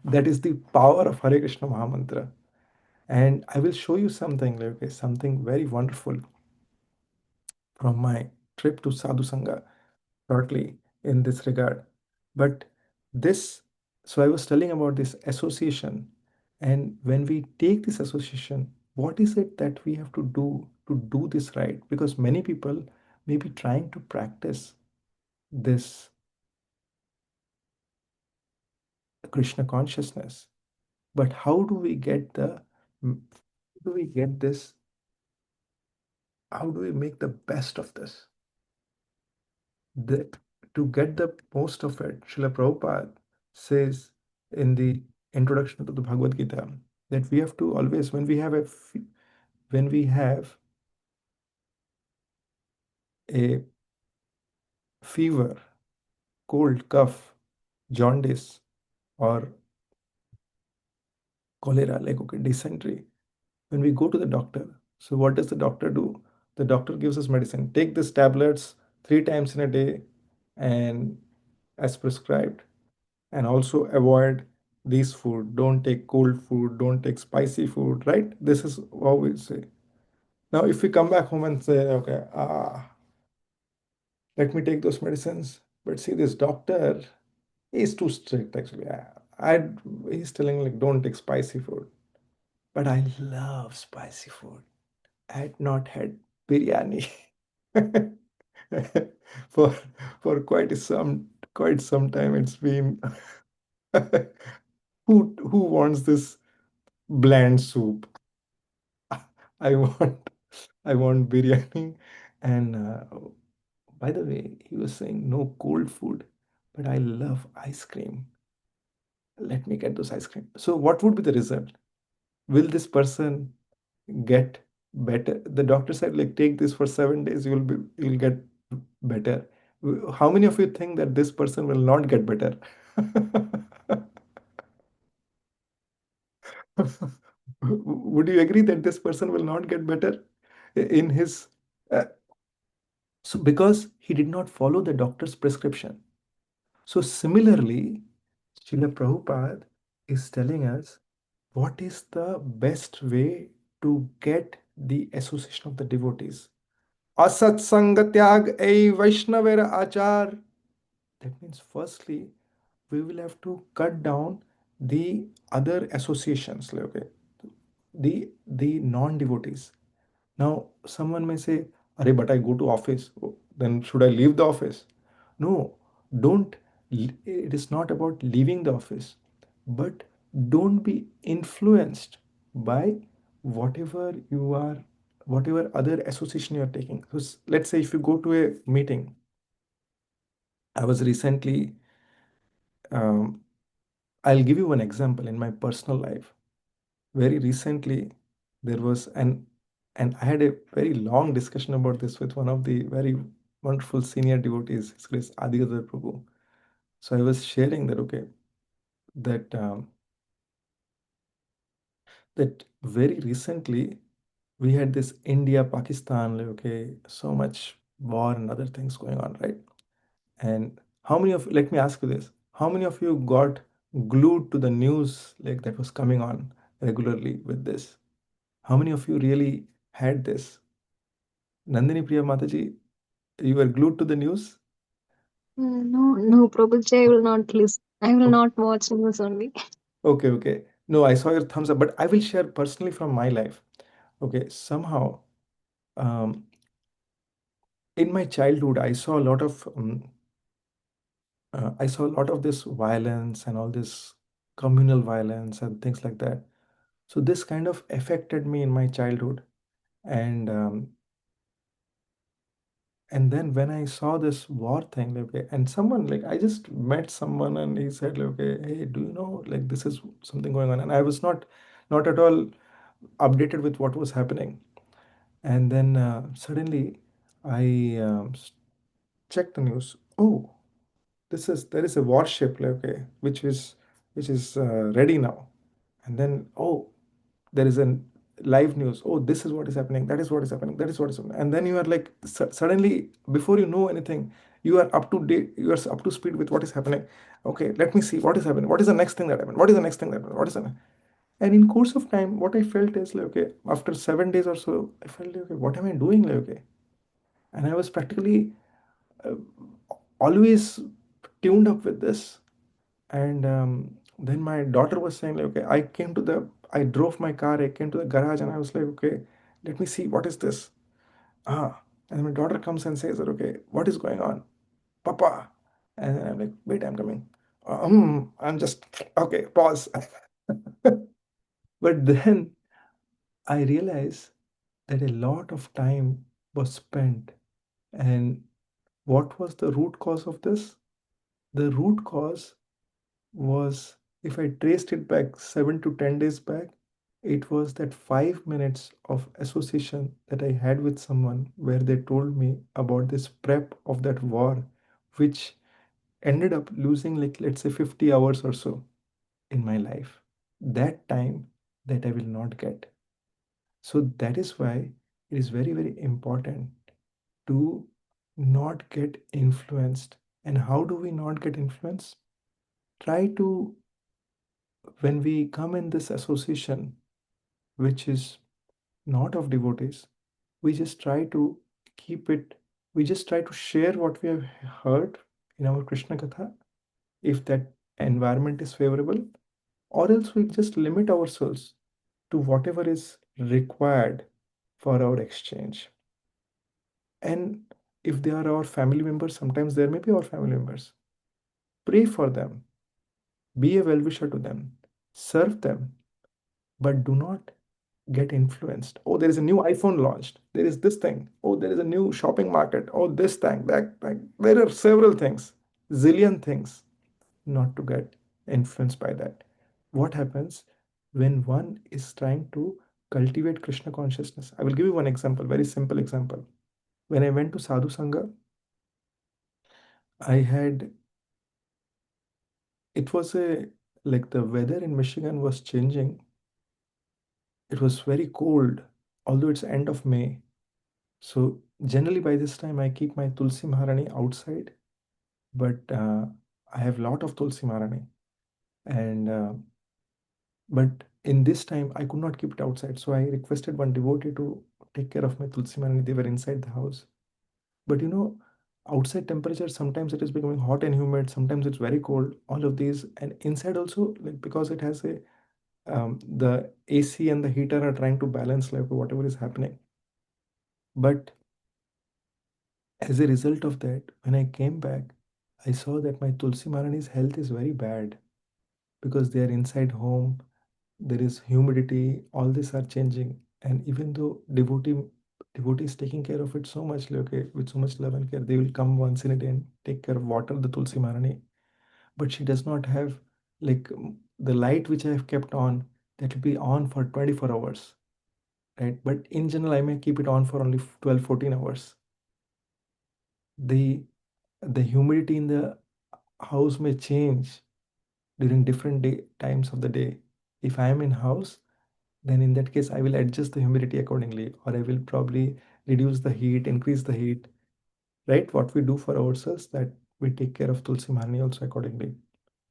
That is the power of Hare Krishna Mahamantra. And I will show you something, like, okay, something very wonderful from my trip to Sadhu Sangha shortly in this regard. But this So I was telling about this association, and when we take this association, what is it that we have to do this right? Because many people may be trying to practice this Krishna consciousness, but how do we get how do we get this? How do we make the best of this? The, to get the most of it, Srila Prabhupada says in the introduction to the Bhagavad Gita that we have to always, when we have a fever, cold, cough, jaundice, or cholera, like okay, dysentery, when we go to the doctor, so what does the doctor do? The doctor gives us medicine. Take these tablets 3 times in a day and as prescribed. And also avoid these food. Don't take cold food, don't take spicy food, right? This is what we say. Now, if we come back home and say, okay, let me take those medicines, but see, this doctor is too strict actually. He's telling like don't take spicy food, but I love spicy food. I had not had biryani for quite some time. It's been who wants this bland soup? I want I want biryani. And by the way, he was saying no cold food, but I love ice cream. Let me get those ice cream. So what would be the result? Will this person get better? The doctor said like take this for 7 days, you'll get better. How many of you think that this person will not get better? Would you agree that this person will not get better in his uh, so because he did not follow the doctor's prescription. So similarly, Srila Prabhupada is telling us what is the best way to get the association of the devotees. Asat sangatyag ei Vaishnavera achar. That means firstly, we will have to cut down the other associations, like, okay, the non-devotees. Now, someone may say, Arey, but I go to office. Oh, then should I leave the office? No, don't. It is not about leaving the office, but don't be influenced by whatever you are, whatever other association you are taking. So let's say if you go to a meeting, I was recently, um, I'll give you one example in my personal life. Very recently, there was and I had a very long discussion about this with one of the very wonderful senior devotees, His Grace Adigadar Prabhu. So I was sharing that okay, that that very recently we had this India Pakistan, like, okay, so much war and other things going on, right? And how many of let me ask you this: how many of you got glued to the news like that was coming on regularly with this? How many of you really had this? Nandini Priya Mataji, you were glued to the news? No, no, Prabhuji, I will not listen. I will O- not watch news only. Okay, okay. No, I saw your thumbs up, but I will share personally from my life. Okay, somehow, um, in my childhood, I saw a lot of this violence and all this communal violence and things like that. So this kind of affected me in my childhood, and then when I saw this war thing, like, okay, and someone like I just met someone and he said, like, okay, hey, do you know like this is something going on? And I was not at all updated with what was happening. And then suddenly I checked the news. Oh, there is a warship, like, okay, which is ready now. And then oh, there is a live news. Oh, this is what is happening, that is what is happening, that is what is happening. And then you are like suddenly, before you know anything, you are up to date, you are up to speed with what is happening. Okay, let me see what is happening, what is the next thing that happened, what is the next thing that happened, what is the and in course of time what I felt is like okay, after 7 days or so I felt like okay, what am I doing, like okay. And I was practically uh, always tuned up with this. And then my daughter was saying, like, okay, I drove my car, I came to the garage, and I was like, okay, let me see, what is this? And my daughter comes and says that, okay, what is going on? Papa. And I'm like, wait, I'm coming. I'm just, okay, pause. But then I realized that a lot of time was spent. And what was the root cause of this? The root cause was, if I traced it back 7 to 10 days back, it was that 5 minutes of association that I had with someone where they told me about this prep of that war, which ended up losing, like, let's say 50 hours or so in my life. That time that I will not get. So that is why it is very, very important to not get influenced. And how do we not get influenced? Try to, when we come in this association, which is not of devotees, we just try to keep it, we just try to share what we have heard in our Krishna Katha, if that environment is favorable, or else we just limit ourselves to whatever is required for our exchange. And if they are our family members, sometimes there may be our family members. Pray for them, be a well wisher to them, serve them, but do not get influenced. Oh, there is a new iPhone launched. There is this thing. Oh, there is a new shopping market. Oh, this thing, that thing. There are several things, zillion things, not to get influenced by that. What happens when one is trying to cultivate Krishna consciousness? I will give you one example, very simple example. When I went to Sadhu Sangha, I had, it was a, like, the weather in Michigan was changing. It was very cold, although it's end of May. So generally by this time I keep my Tulsi Maharani outside, but I have lot of Tulsi Maharani, and but in this time I could not keep it outside. So I requested one devotee to take care of my Tulsi Maharani. They were inside the house. But outside temperature, sometimes it is becoming hot and humid, sometimes it's very cold, all of these. And inside also, like, because it has a the AC and the heater are trying to balance, like, whatever is happening. But as a result of that, when I came back, I saw that my Tulsi Maharani's health is very bad because they are inside home. There is humidity. All these are changing, and even though devotee is taking care of it so much, like, okay, with so much love and care, they will come once in a day and take care of water the Tulsi Maharani. But she does not have, like, the light which I have kept on, that will be on for 24 hours, right? But in general, I may keep it on for only 12, 14 hours. The humidity in the house may change during different times of the day. If I am in house, then in that case I will adjust the humidity accordingly, or I will probably reduce the heat, increase the heat, right? What we do for ourselves, that we take care of Tulsi Maharani also accordingly.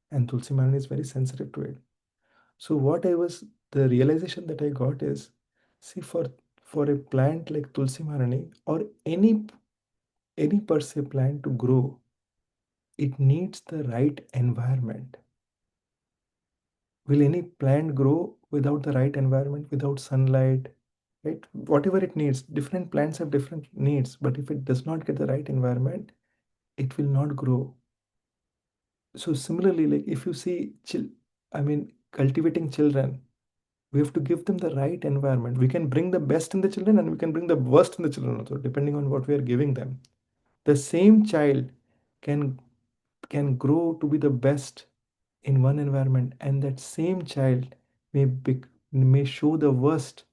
And Tulsi Maharani is very sensitive to it. So the realization that I got is, see, for a plant like Tulsi Maharani, or any per se plant to grow, it needs the right environment. Will any plant grow without the right environment, without sunlight, right? Whatever it needs, different plants have different needs, but if it does not get the right environment, it will not grow. So similarly, like, if you see cultivating children, we have to give them the right environment. We can bring the best in the children and we can bring the worst in the children also, depending on what we are giving them. The same child can grow to be the best in one environment, and that same child may show the worst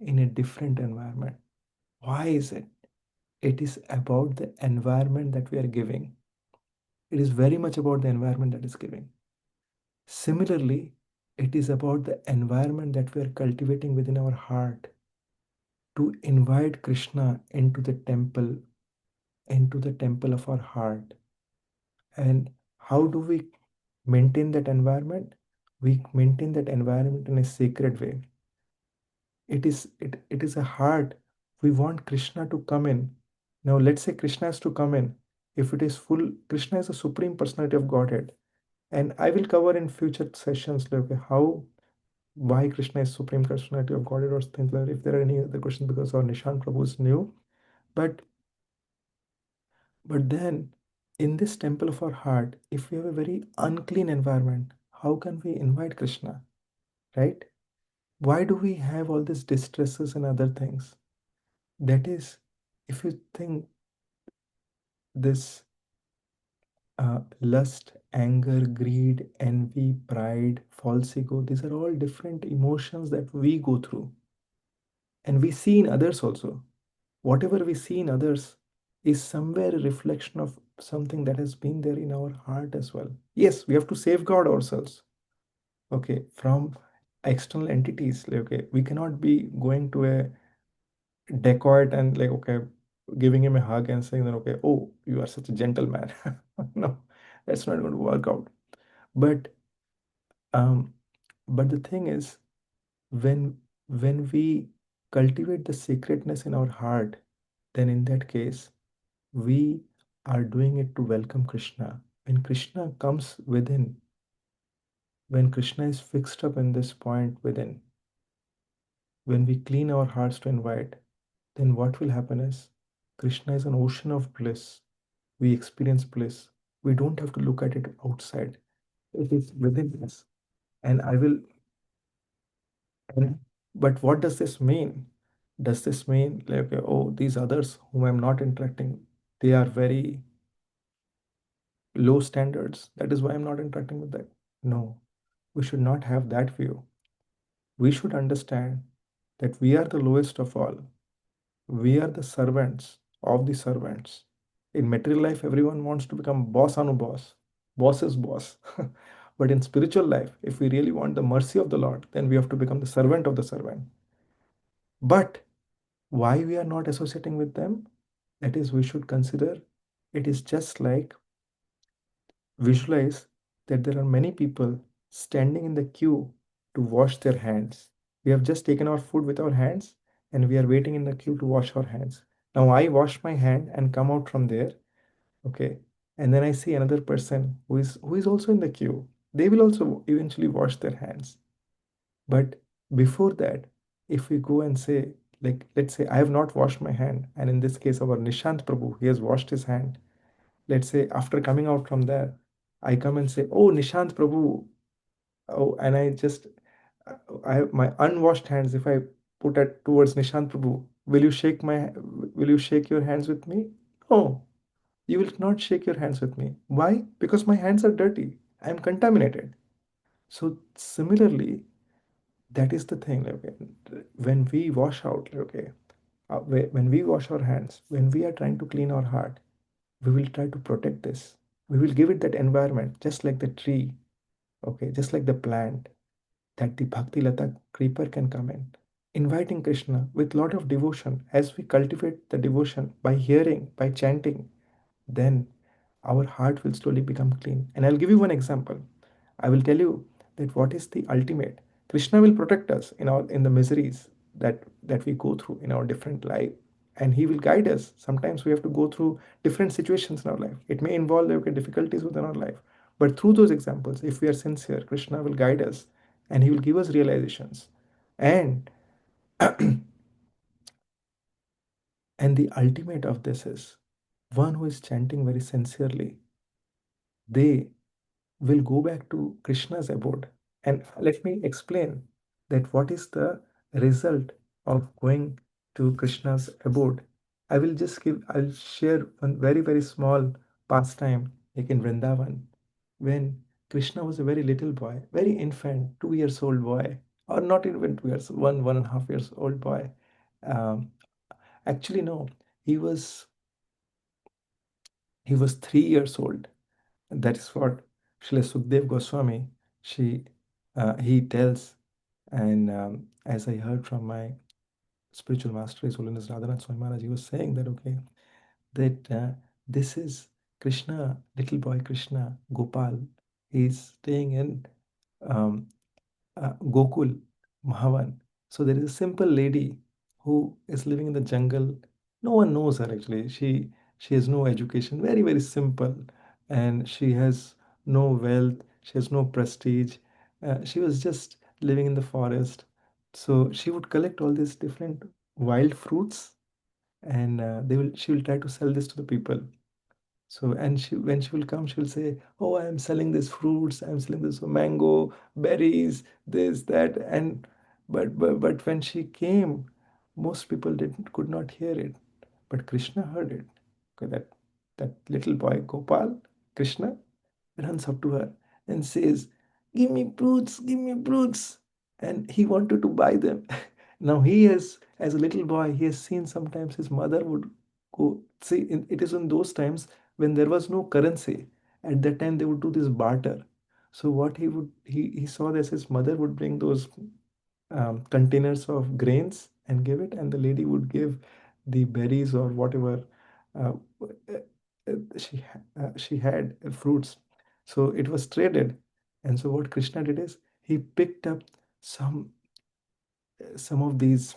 in a different environment. Why is it? It is about the environment that we are giving. It is very much about the environment that is giving. Similarly, it is about the environment that we are cultivating within our heart to invite Krishna into the temple of our heart. And how do we maintain that environment? We maintain that environment in a sacred way. It is a heart. We want Krishna to come in. Now let's say Krishna has to come in. If it is full, Krishna is the supreme personality of Godhead. And I will cover in future sessions like how why Krishna is supreme personality of Godhead or things like that. If there are any other questions, because our Nishan Prabhu is new, but then in this temple of our heart, if we have a very unclean environment, how can we invite Krishna, right? Why do we have all these distresses and other things? That is, if you think this lust, anger, greed, envy, pride, false ego, these are all different emotions that we go through. And we see in others also. Whatever we see in others is somewhere a reflection of something that has been there in our heart as well. Yes, we have to safeguard ourselves, okay, from external entities. Like, okay, we cannot be going to a dacoit and like, okay, giving him a hug and saying that, okay, oh, you are such a gentleman. No, that's not going to work out. But um, but the thing is, when we cultivate the sacredness in our heart, then in that case, we are doing it to welcome Krishna. When Krishna comes within, when Krishna is fixed up in this point within, when we clean our hearts to invite, then what will happen is Krishna is an ocean of bliss. We experience bliss. We don't have to look at it outside. It is within us. And I will, and, but what does this mean? Does this mean like, oh, these others whom I'm not interacting, they are very low standards. That is why I'm not interacting with them. No, we should not have that view. We should understand that we are the lowest of all. We are the servants of the servants. In material life, everyone wants to become boss anu boss is boss. But in spiritual life, if we really want the mercy of the Lord, then we have to become the servant of the servant. But why we are not associating with them? That is, we should consider it is just like visualize that there are many people standing in the queue to wash their hands. We have just taken our food with our hands and we are waiting in the queue to wash our hands. Now I wash my hand and come out from there, okay? And then I see another person who is also in the queue. They will also eventually wash their hands. But before that, if we go and say, like, let's say I have not washed my hand, and in this case, our Nishant Prabhu, he has washed his hand. Let's say after coming out from there, I come and say, oh, Nishant Prabhu, oh, and I just, I have my unwashed hands. If I put it towards Nishant Prabhu, will you shake your hands with me? No, you will not shake your hands with me. Why? Because my hands are dirty. I am contaminated. So similarly, that is the thing. Okay, when we wash out, okay, when we wash our hands, when we are trying to clean our heart, we will try to protect this. We will give it that environment, just like the tree, okay, just like the plant, that the Bhakti Lata creeper can come in. Inviting Krishna with lot of devotion, as we cultivate the devotion by hearing, by chanting, then our heart will slowly become clean. And I'll give you one example. I will tell you that what is the ultimate. Krishna will protect us in the miseries that we go through in our different life, and He will guide us. Sometimes we have to go through different situations in our life. It may involve okay, difficulties within our life, but through those examples, if we are sincere, Krishna will guide us, and He will give us realizations. And and the ultimate of this is one who is chanting very sincerely. They will go back to Krishna's abode. And let me explain that what is the result of going to Krishna's abode. I'll share one very, very small pastime like in Vrindavan when Krishna was a very little boy, very infant, 2 years old boy, or not even 2 years, 1.5 years old boy. Um, actually, no, he was 3 years old. That is what Srila Sukdev Goswami, he tells, and as I heard from my spiritual master, His Holiness Radhanath Swami Maharaj, he was saying that, okay, that this is Krishna, little boy Krishna, Gopal, he's staying in um, Gokul, Mahavan. So there is a simple lady who is living in the jungle. No one knows her actually. She has no education, very, very simple. And she has no wealth, she has no prestige. She was just living in the forest. So she would collect all these different wild fruits, and she will try to sell this to the people. So, and when she will come, she will say, "Oh, I am selling these fruits. I am selling this mango, berries, this, that." And but when she came, most people didn't could not hear it. But Krishna heard it. Okay, that little boy Gopal, Krishna, runs up to her and says, give me fruits." And he wanted to buy them. Now he has, as a little boy, he has seen sometimes his mother would go. See, it is in those times when there was no currency. At that time, they would do this barter. So what he saw this, his mother would bring those containers of grains and give it, and the lady would give the berries or whatever uh, she had fruits. So it was traded. And so what Krishna did is he picked up some some of these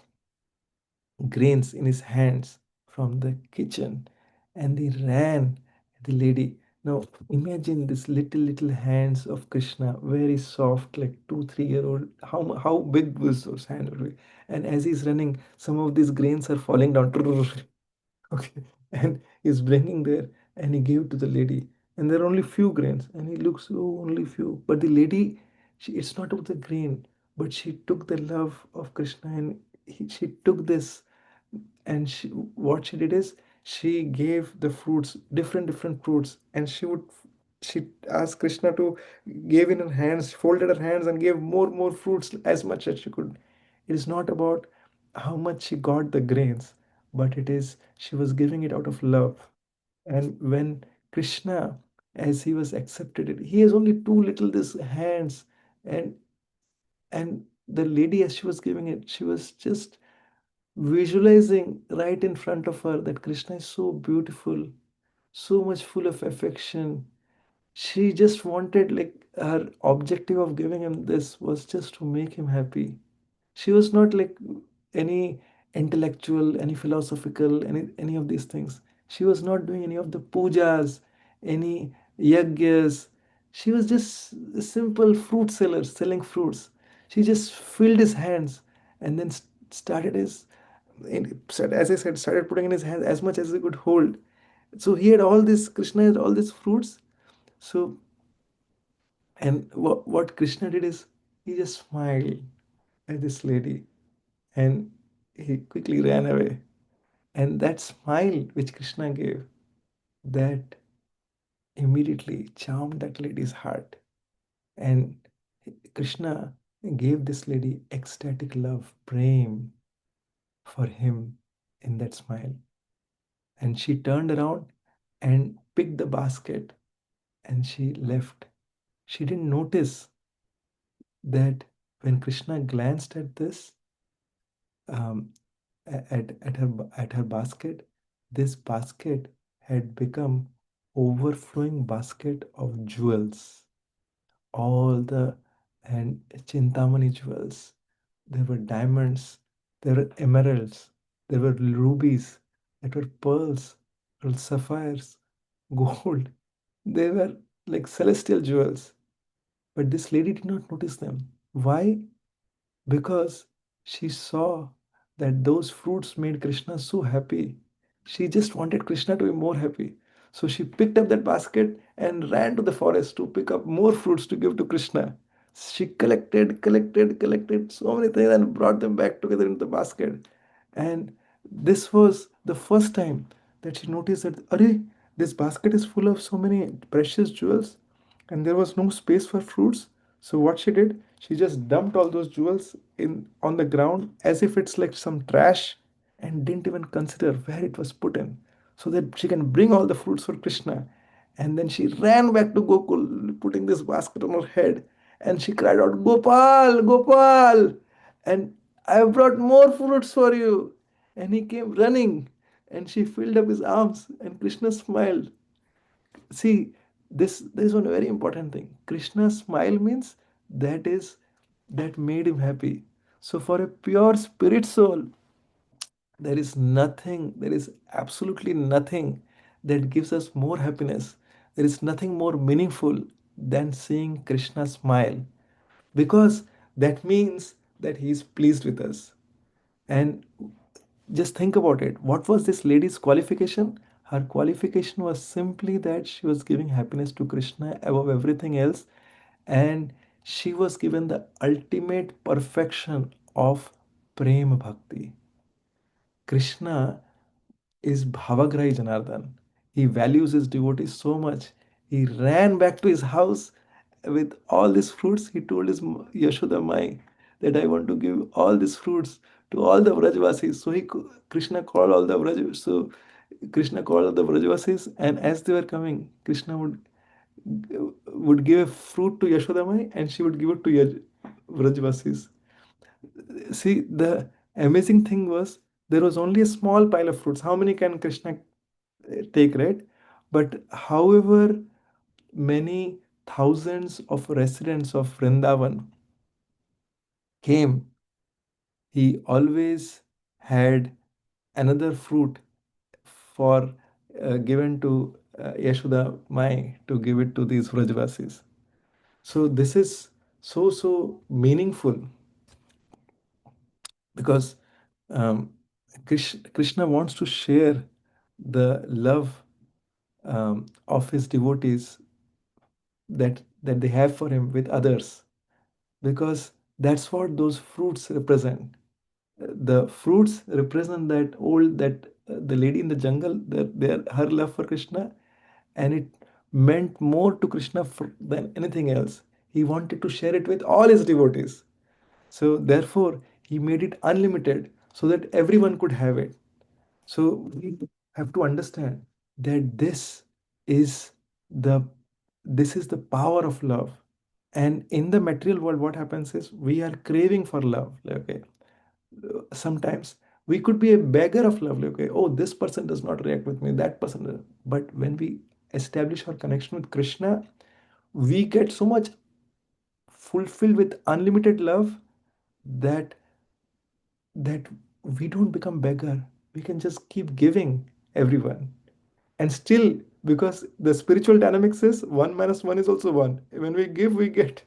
grains in his hands from the kitchen, and he ran at the lady. Now imagine this little hands of Krishna, very soft, like 2 3 year old. How big was those hands would be? And as he's running, some of these grains are falling down. Okay, and he's bringing there, and he gave to the lady, and there are only few grains, and he looks, oh, only few. But the lady, it's not about the grain, but she took the love of Krishna, and she took this, and what she did is she gave the fruits, different fruits, and she asked Krishna to give in her hands, folded her hands, and gave more fruits, as much as she could. It is not about how much she got the grains, but it is she was giving it out of love. And when Krishna, as he was accepted it, he has only two little this hands, and the lady, as she was giving it, she was just visualizing right in front of her that Krishna is so beautiful, so much full of affection. She just wanted, like, her objective of giving him this was just to make him happy. She was not like any intellectual, any philosophical, any of these things. She was not doing any of the pujas, any yagyas. She was just a simple fruit seller selling fruits. She just filled his hands, and then started as I said, started putting in his hands as much as he could hold. So he had all this, Krishna had all these fruits. So, and what Krishna did is he just smiled at this lady, and he quickly ran away. And that smile which Krishna gave, that immediately charmed that lady's heart. And Krishna gave this lady ecstatic love, prem for him in that smile. And she turned around and picked the basket, and she left. She didn't notice that when Krishna glanced at this, um, at her basket, this basket had become overflowing basket of jewels. All the and Chintamani jewels. There were diamonds, there were emeralds, there were rubies, there were pearls, there were sapphires, gold. They were like celestial jewels. But this lady did not notice them. Why? Because she saw that those fruits made Krishna so happy. She just wanted Krishna to be more happy. So she picked up that basket and ran to the forest to pick up more fruits to give to Krishna. She collected so many things and brought them back together into the basket. And this was the first time that she noticed that, Arey, this basket is full of so many precious jewels, and there was no space for fruits. So what she did, she just dumped all those jewels in on the ground as if it's like some trash, and didn't even consider where it was put in, so that she can bring all the fruits for Krishna. And then she ran back to Gokul, putting this basket on her head, and she cried out, Gopal, Gopal, and I have brought more fruits for you. And he came running, and she filled up his arms, and Krishna smiled. See, this is one very important thing. Krishna's smile means that made him happy. So for a pure spirit soul, there is absolutely nothing that gives us more happiness. There is nothing more meaningful than seeing Krishna smile, because that means that he is pleased with us. And just think about it. What was this lady's qualification? Her qualification was simply that she was giving happiness to Krishna above everything else, and she was given the ultimate perfection of prema bhakti. Krishna is Bhavagrahi Janardhan. He values his devotees so much. He ran back to his house with all these fruits. He told his Yashoda Mai that I want to give all these fruits to all the Vrajvasis. So Krishna called all the Krishna called all the Vrajvasis, and as they were coming, Krishna would give a fruit to Yashoda Mai, and she would give it to Vrajvasis. See, the amazing thing was there was only a small pile of fruits. How many can Krishna take, right? But however many thousands of residents of Vrindavan came, he always had another fruit for given to Yashoda Mai to give it to these Vrajvasis. So this is so meaningful, because um, Krishna wants to share the love of his devotees that they have for him with others, because that's what those fruits represent. The fruits represent the lady in the jungle, her love for Krishna, and it meant more to Krishna than anything else. He wanted to share it with all his devotees. So therefore, he made it unlimited so that everyone could have it. So we have to understand that is the this is the power of love. And in the material world, what happens is we are craving for love. Like, okay, sometimes we could be a beggar of love. Like, okay, oh, this person does not react with me, that person but when we establish our connection with Krishna, we get so much fulfilled with unlimited love that that we don't become beggar. We can just keep giving everyone. And still, because the spiritual dynamics is 1 minus 1 is also 1. When we give, we get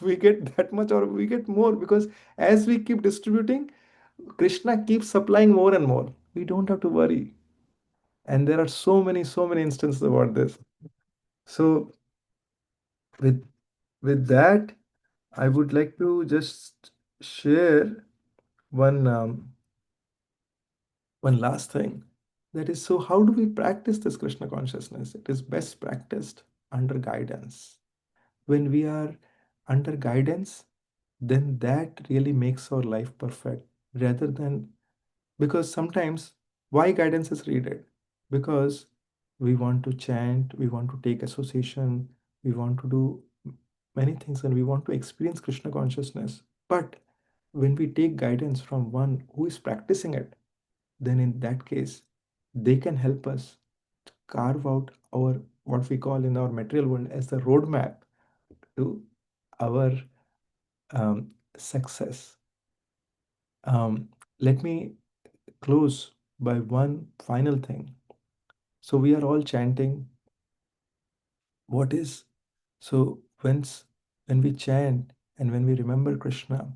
we get that much or we get more, because as we keep distributing, Krishna keeps supplying more and more. We don't have to worry. And there are so many instances about this. So with that, I would like to just share one one last thing. That is, so how do we practice this Krishna consciousness? It is best practiced under guidance. When we are under guidance, then that really makes our life perfect, rather than, because sometimes why guidance is needed? Because we want to chant, we want to take association, we want to do many things, and we want to experience Krishna consciousness. But when we take guidance from one who is practicing it, then in that case, they can help us carve out our, what we call in our material world as the roadmap to our success. Let me close by one final thing. So we are all chanting. What is so when we chant and when we remember Krishna,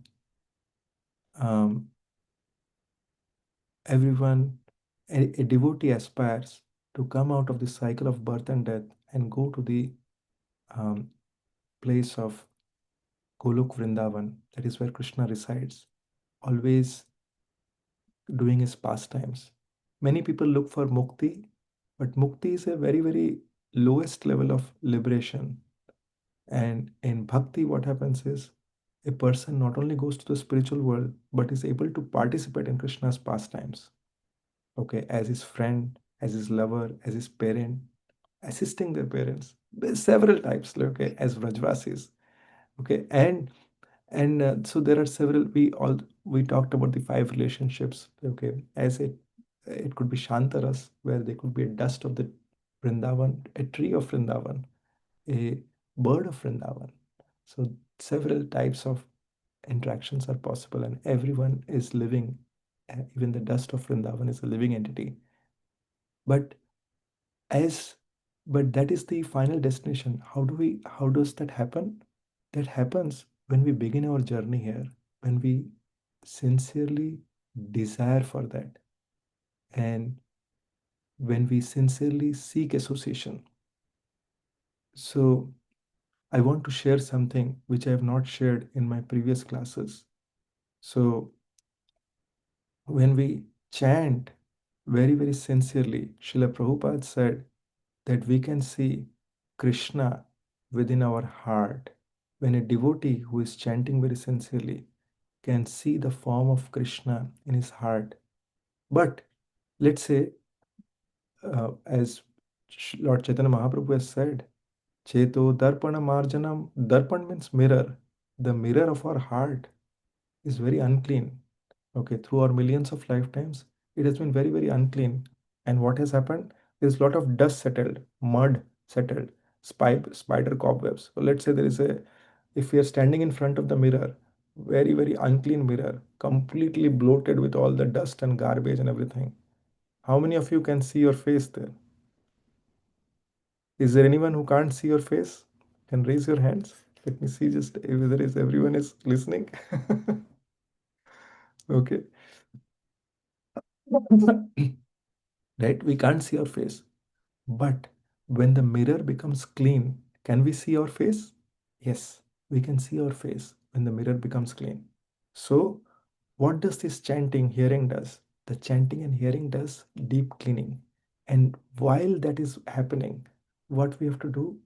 um, everyone, a devotee aspires to come out of the cycle of birth and death and go to the um, place of Golok Vrindavan, that is where Krishna resides, always doing his pastimes. Many people look for mukti, but mukti is a very lowest level of liberation. And in bhakti, what happens is a person not only goes to the spiritual world, but is able to participate in Krishna's pastimes. Okay, as his friend, as his lover, as his parent, assisting their parents. There's several types, okay, as Vrajvasis. Okay, and so there are several. We talked about the five relationships. Okay, as it could be Shantaras, where they could be a dust of the Vrindavan, a tree of Vrindavan, a bird of Vrindavan. So several types of interactions are possible, and everyone is living. Even the dust of Vrindavan is a living entity. But as But that is the final destination. How does that happen? That happens when we begin our journey here, when we sincerely desire for that, and when we sincerely seek association. So, I want to share something which I have not shared in my previous classes. So, when we chant very, very sincerely, Srila Prabhupada said that we can see Krishna within our heart. When a devotee who is chanting very sincerely can see the form of Krishna in his heart. But let's say, as Lord Chaitanya Mahaprabhu has said, Cheto Darpana Marjanam, Darpan means mirror. The mirror of our heart is very unclean. Okay, through our millions of lifetimes, it has been very, very unclean. And what has happened is a lot of dust settled, mud settled, spider cobwebs. So let's say there is a, if we are standing in front of the mirror, very, very unclean mirror, completely bloated with all the dust and garbage and everything. How many of you can see your face there? Is there anyone who can't see your face? Can raise your hands. Let me see just if there is everyone is listening. Okay. Right? We can't see our face. But when the mirror becomes clean, can we see our face? Yes, we can see our face when the mirror becomes clean. So, what does this chanting, hearing does? The chanting and hearing does deep cleaning. And while that is happening, what we have to do?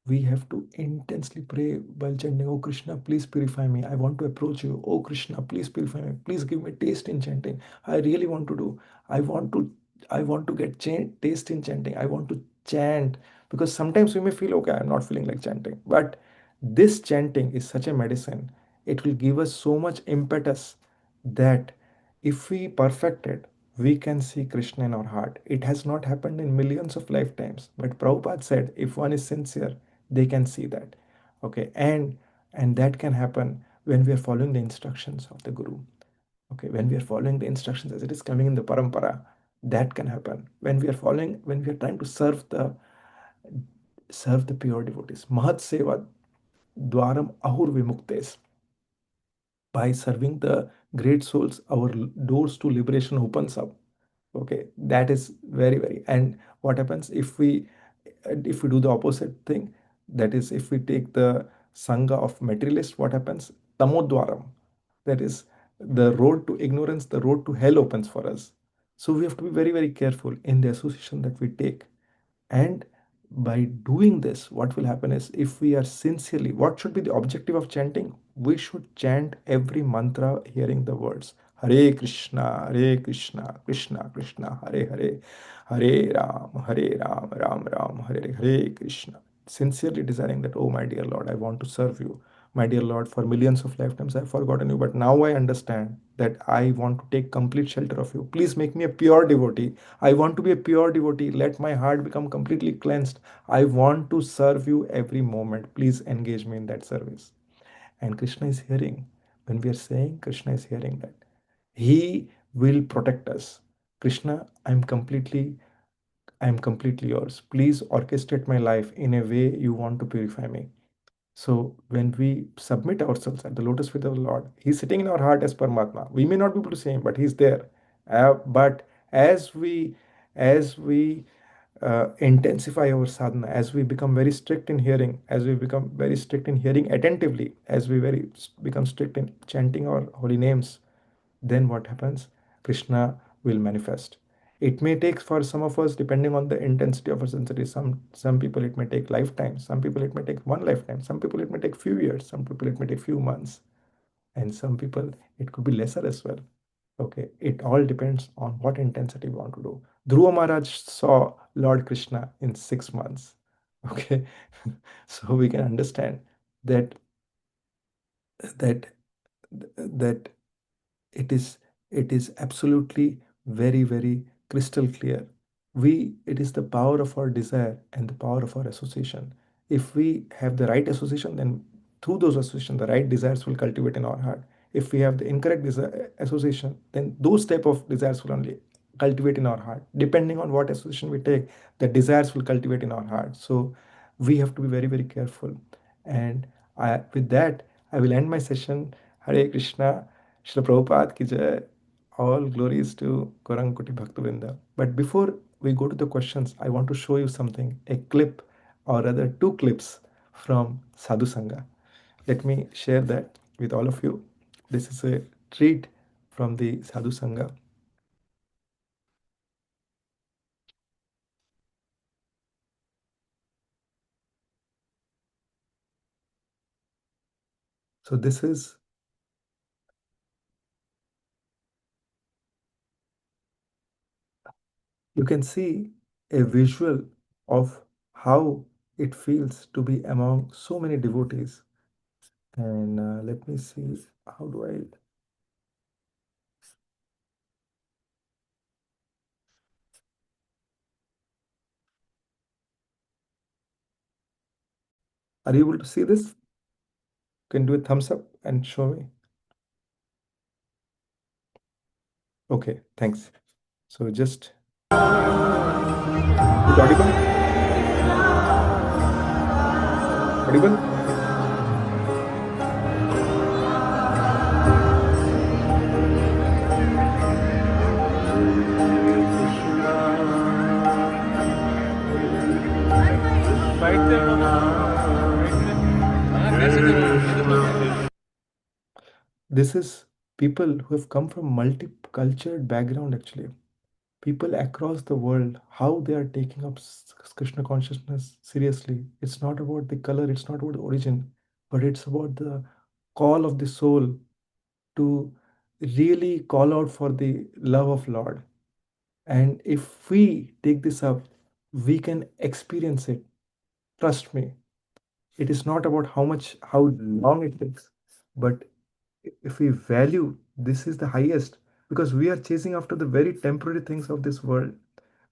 We have to intensely pray while chanting, Oh Krishna, please purify me. I want to approach you. Oh Krishna, please purify me. Please give me taste in chanting. I really want to do. I want to I want to get taste in chanting. I want to chant because sometimes we may feel okay, I'm not feeling like chanting. But this chanting is such a medicine. It will give us so much impetus that if we perfect it, we can see Krishna in our heart. It has not happened in millions of lifetimes, but Prabhupada said if one is sincere, they can see that. Okay, and that can happen when we are following the instructions of the Guru. Okay, when we are following the instructions as it is coming in the parampara, that can happen. When we are trying to serve the pure devotees. Mahat Seva Dwaram Ahur Vimuktes. By serving the great souls, our doors to liberation opens up. Okay, that is very, very. And what happens if we do the opposite thing? That is, if we take the sangha of materialist, what happens? Tamodwaram. That is the road to ignorance, the road to hell opens for us. So we have to be very, very careful in the association that we take. And by doing this, what will happen is if we are sincerely, what should be the objective of chanting? We should chant every mantra hearing the words Hare Krishna, Krishna Krishna, Hare Hare, Hare Ram, Ram Ram, Hare Hare Krishna. Sincerely desiring that, oh my dear Lord, I want to serve you. My dear Lord, for millions of lifetimes I've forgotten you, but now I understand that I want to take complete shelter of you. Please make me a pure devotee. I want to be a pure devotee. Let my heart become completely cleansed. I want to serve you every moment. Please engage me in that service. And Krishna is hearing. When we are saying, Krishna is hearing that. He will protect us. Krishna, I'm completely yours. Please orchestrate my life in a way you want to purify me. So when we submit ourselves at the lotus feet of the Lord, He's sitting in our heart as Paramatma. We may not be able to see Him, but He's there. But as we intensify our sadhana, as we become very strict in hearing, as we become very strict in hearing attentively, as we become strict in chanting our holy names, then what happens? Krishna will manifest. It may take for some of us, depending on the intensity of our sensitivity. Some people it may take lifetime. Some people it may take one lifetime. Some people it may take few years. Some people it may take few months, and some people it could be lesser as well. Okay, it all depends on what intensity we want to do. Dhruva Maharaj saw Lord Krishna in 6 months. Okay, so we can understand that that that it is it is absolutely very, very crystal clear. It is the power of our desire and the power of our association. If we have the right association, then through those association the right desires will cultivate in our heart. If we have the incorrect association, then those type of desires will only cultivate in our heart. Depending on what association we take, the desires will cultivate in our heart. So we have to be very, very careful. And with that, I will end my session. Hare Krishna, Srila Prabhupada ki jai. All glories to Gauranga Bhaktivinoda. But before we go to the questions, I want to show you something, a clip, or rather two clips from Sadhu Sangha. Let me share that with all of you. This is a treat from the Sadhu Sangha. So this is, you can see a visual of how it feels to be among so many devotees. And let me see, how do I... Are you able to see this? Can do a thumbs up and show me. Okay, thanks. So just... Is it audible? Audible? This is people who have come from multi-cultured background actually. People across the world, how they are taking up Krishna consciousness seriously. It's not about the color, it's not about the origin, but it's about the call of the soul to really call out for the love of Lord. And if we take this up, we can experience it. Trust me. It is not about how long it takes, but if we value this is the highest, because we are chasing after the very temporary things of this world.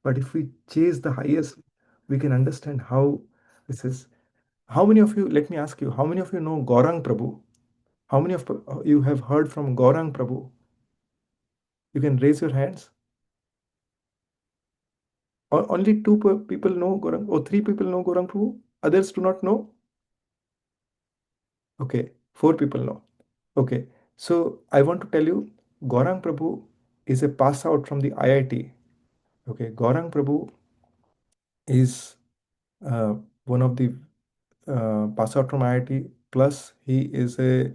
But if we chase the highest, we can understand how this is. How many of you, let me ask you, how many of you know Gaurang Prabhu? How many of you have heard from Gaurang Prabhu? You can raise your hands. Or only two people know Gaurang, or three people know Gaurang Prabhu? Others do not know? Okay, four people know. Okay, so I want to tell you, Gaurang Prabhu is a pass out from the IIT. Okay, Gaurang Prabhu is one of the pass out from IIT, plus he is a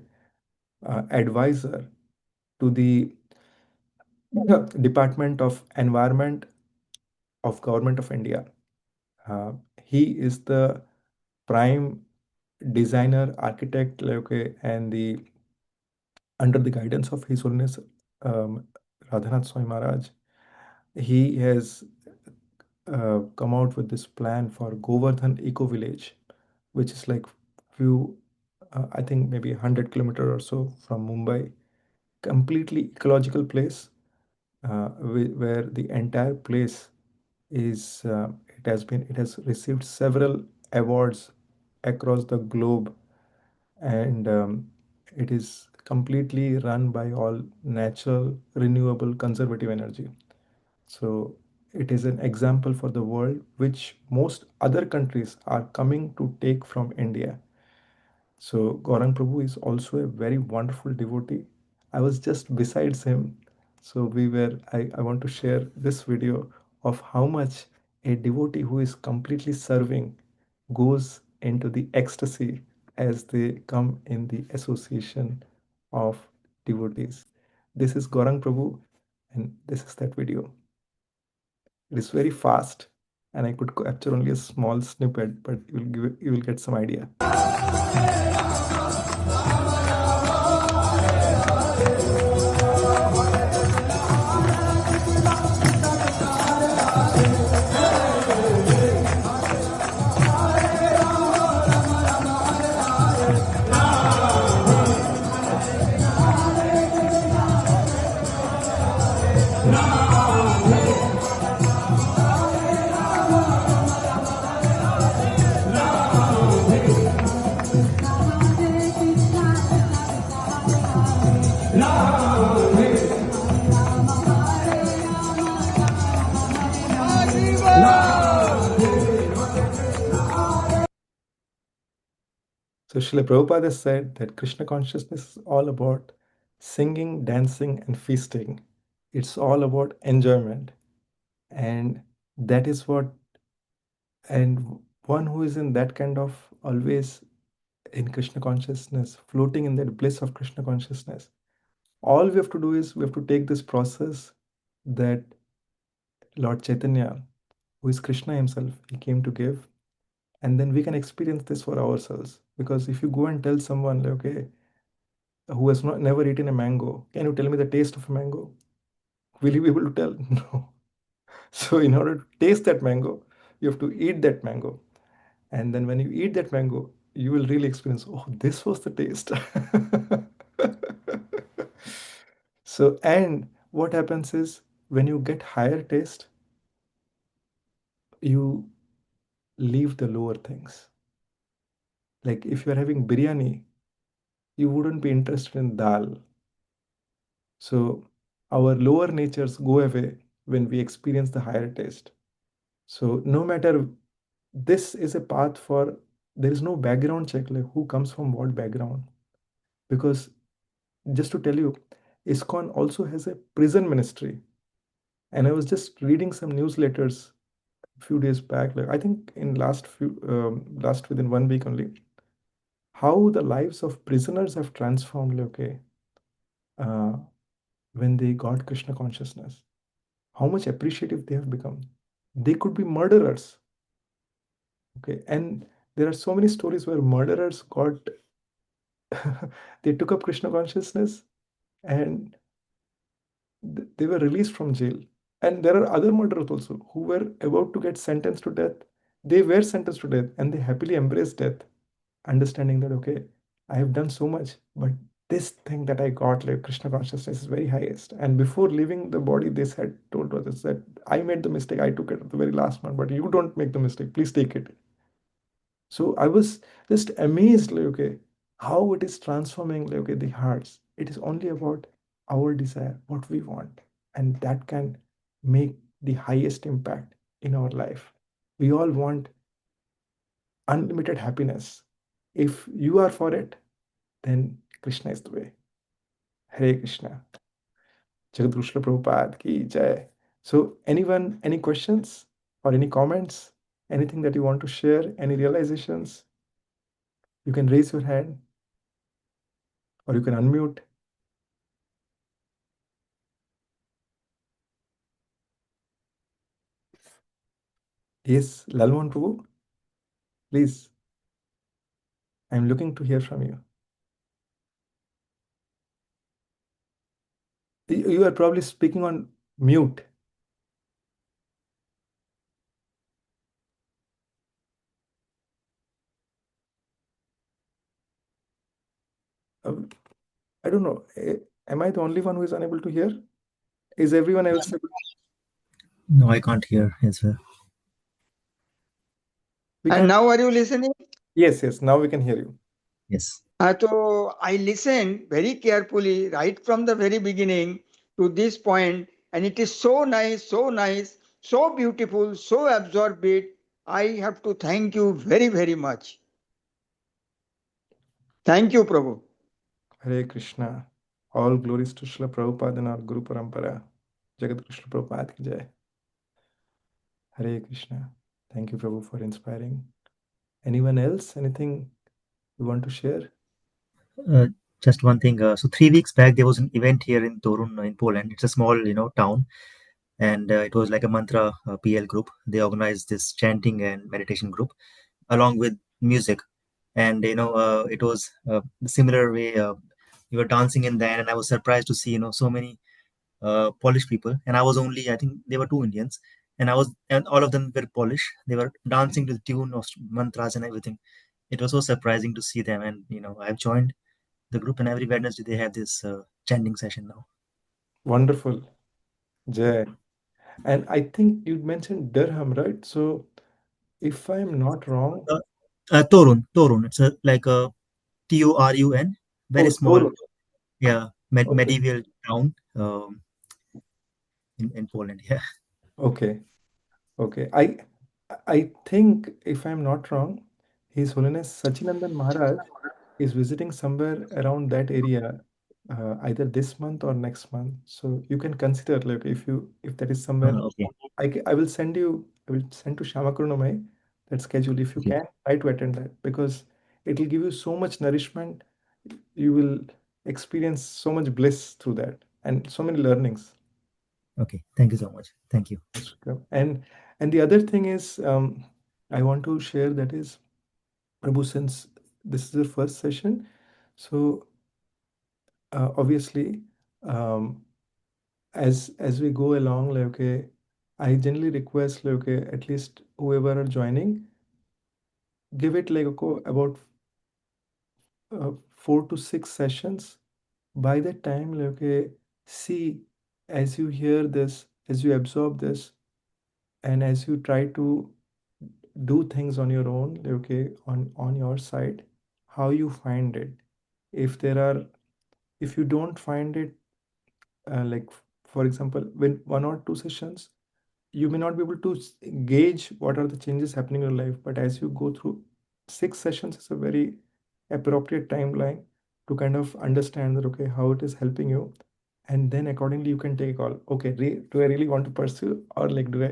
advisor to the Department of Environment of Government of India. He is the prime designer, architect, okay, and the under the guidance of His Holiness Radhanath Swami Maharaj, he has come out with this plan for Govardhan Eco Village, which is like few, I think maybe 100 kilometers or so from Mumbai. Completely ecological place where the entire place is it has received several awards across the globe, and it is completely run by all natural, renewable, conservative energy. So it is an example for the world, which most other countries are coming to take from India. So Gaurang Prabhu is also a very wonderful devotee. I was just besides him. So I want to share this video of how much a devotee who is completely serving goes into the ecstasy as they come in the association of devotees. This is Gaurang Prabhu, and this is that video. It is very fast, and I could capture only a small snippet, but you will get some idea. So Srila Prabhupada said that Krishna consciousness is all about singing, dancing, and feasting. It's all about enjoyment. And that is what, and one who is in that kind of always in Krishna consciousness, floating in that bliss of Krishna consciousness, all we have to do is we have to take this process that Lord Chaitanya, who is Krishna himself, he came to give, and then we can experience this for ourselves. Because if you go and tell someone, like, okay, who has not never eaten a mango, can you tell me the taste of a mango? Will you be able to tell? No. So in order to taste that mango, you have to eat that mango. And then when you eat that mango, you will really experience, oh, this was the taste. So, and what happens is when you get higher taste, you leave the lower things. Like if you're having biryani, you wouldn't be interested in dal. So our lower natures go away when we experience the higher taste. So no matter, this is a path for, there is no background check like who comes from what background. Because just to tell you, ISKCON also has a prison ministry. And I was just reading some newsletters a few days back, like I think in last within 1 week only, how the lives of prisoners have transformed, like, okay, uh, when they got Krishna consciousness, how much appreciative they have become. They could be murderers, okay, and there are so many stories where murderers got they took up Krishna consciousness and they were released from jail. And there are other murderers also who were about to get sentenced to death. They were sentenced to death and they happily embraced death, understanding that, okay, I have done so much, but this thing that I got, like Krishna consciousness, is very highest. And before leaving the body, they said, told others that I made the mistake, I took it at the very last moment, but you don't make the mistake, please take it. So I was just amazed, like, okay, how it is transforming, like, okay, the hearts. It is only about our desire, what we want, and that can make the highest impact in our life. We all want unlimited happiness. If you are for it, then Krishna is the way. Hare Krishna. Jagat Krishna Prabhupada ki jai. So, anyone, any questions or any comments? Anything that you want to share? Any realizations? You can raise your hand or you can unmute. Yes, Lalmohan Prabhu, please. I'm looking to hear from you. You are probably speaking on mute. I don't know. Am I the only one who is unable to hear? Is everyone else able? No, I can't hear as well. We And can. now are you listening? Yes. Now we can hear you. Yes. So I listened very carefully right from the very beginning to this point, and it is so nice, so beautiful, so absorbed it. I have to thank you very, very much. Thank you, Prabhu. Hare Krishna. All glories to Srila Prabhupada and our Guru Parampara. Jagat Krishna Prabhupada ki jai. Hare Krishna. Thank you, Prabhu, for inspiring. Anyone else? Anything you want to share? Uh, just one thing. So 3 weeks back, there was an event here in Torun, in Poland. It's a small, town, and it was like a mantra PL group. They organized this chanting and meditation group along with music, and it was the similar way. We were dancing in there, and I was surprised to see so many Polish people, and I was only, I think there were two Indians, and all of them were Polish. They were dancing to the tune of mantras and everything. It was so surprising to see them, and I've joined the group, and every Wednesday they have this chanting session now. Wonderful. Jai. And I think you mentioned Durham, right? So if I'm not wrong, Torun. It's like a Turun, very oh, small, Torun. yeah, Okay. medieval town in Poland. Yeah. Okay. Okay. I think if I'm not wrong, His Holiness Sachinandan Maharaj is visiting somewhere around that area, either this month or next month. So you can consider, like, if that is somewhere, Okay. I will send you, I will send to Shamakurunamai that schedule. If you Okay. can, try to attend that, because it will give you so much nourishment. You will experience so much bliss through that and so many learnings. Okay. Thank you so much. Thank you. Most welcome. And the other thing is, I want to share that is, Prabhu, since this is the first session, so obviously, um, as we go along, like, okay, I generally request, like, okay, at least whoever are joining, give it like, okay, about 4 to 6 sessions. By that time, like, okay, see, as you hear this, as you absorb this, and as you try to do things on your own, like, okay, on your side, how you find it. If there are, if you don't find it, like, for example, when 1 or 2 sessions, you may not be able to gauge what are the changes happening in your life, but as you go through 6 sessions, is a very appropriate timeline to kind of understand that, okay, how it is helping you, and then accordingly you can take a call. Okay, do I really want to pursue, or like, do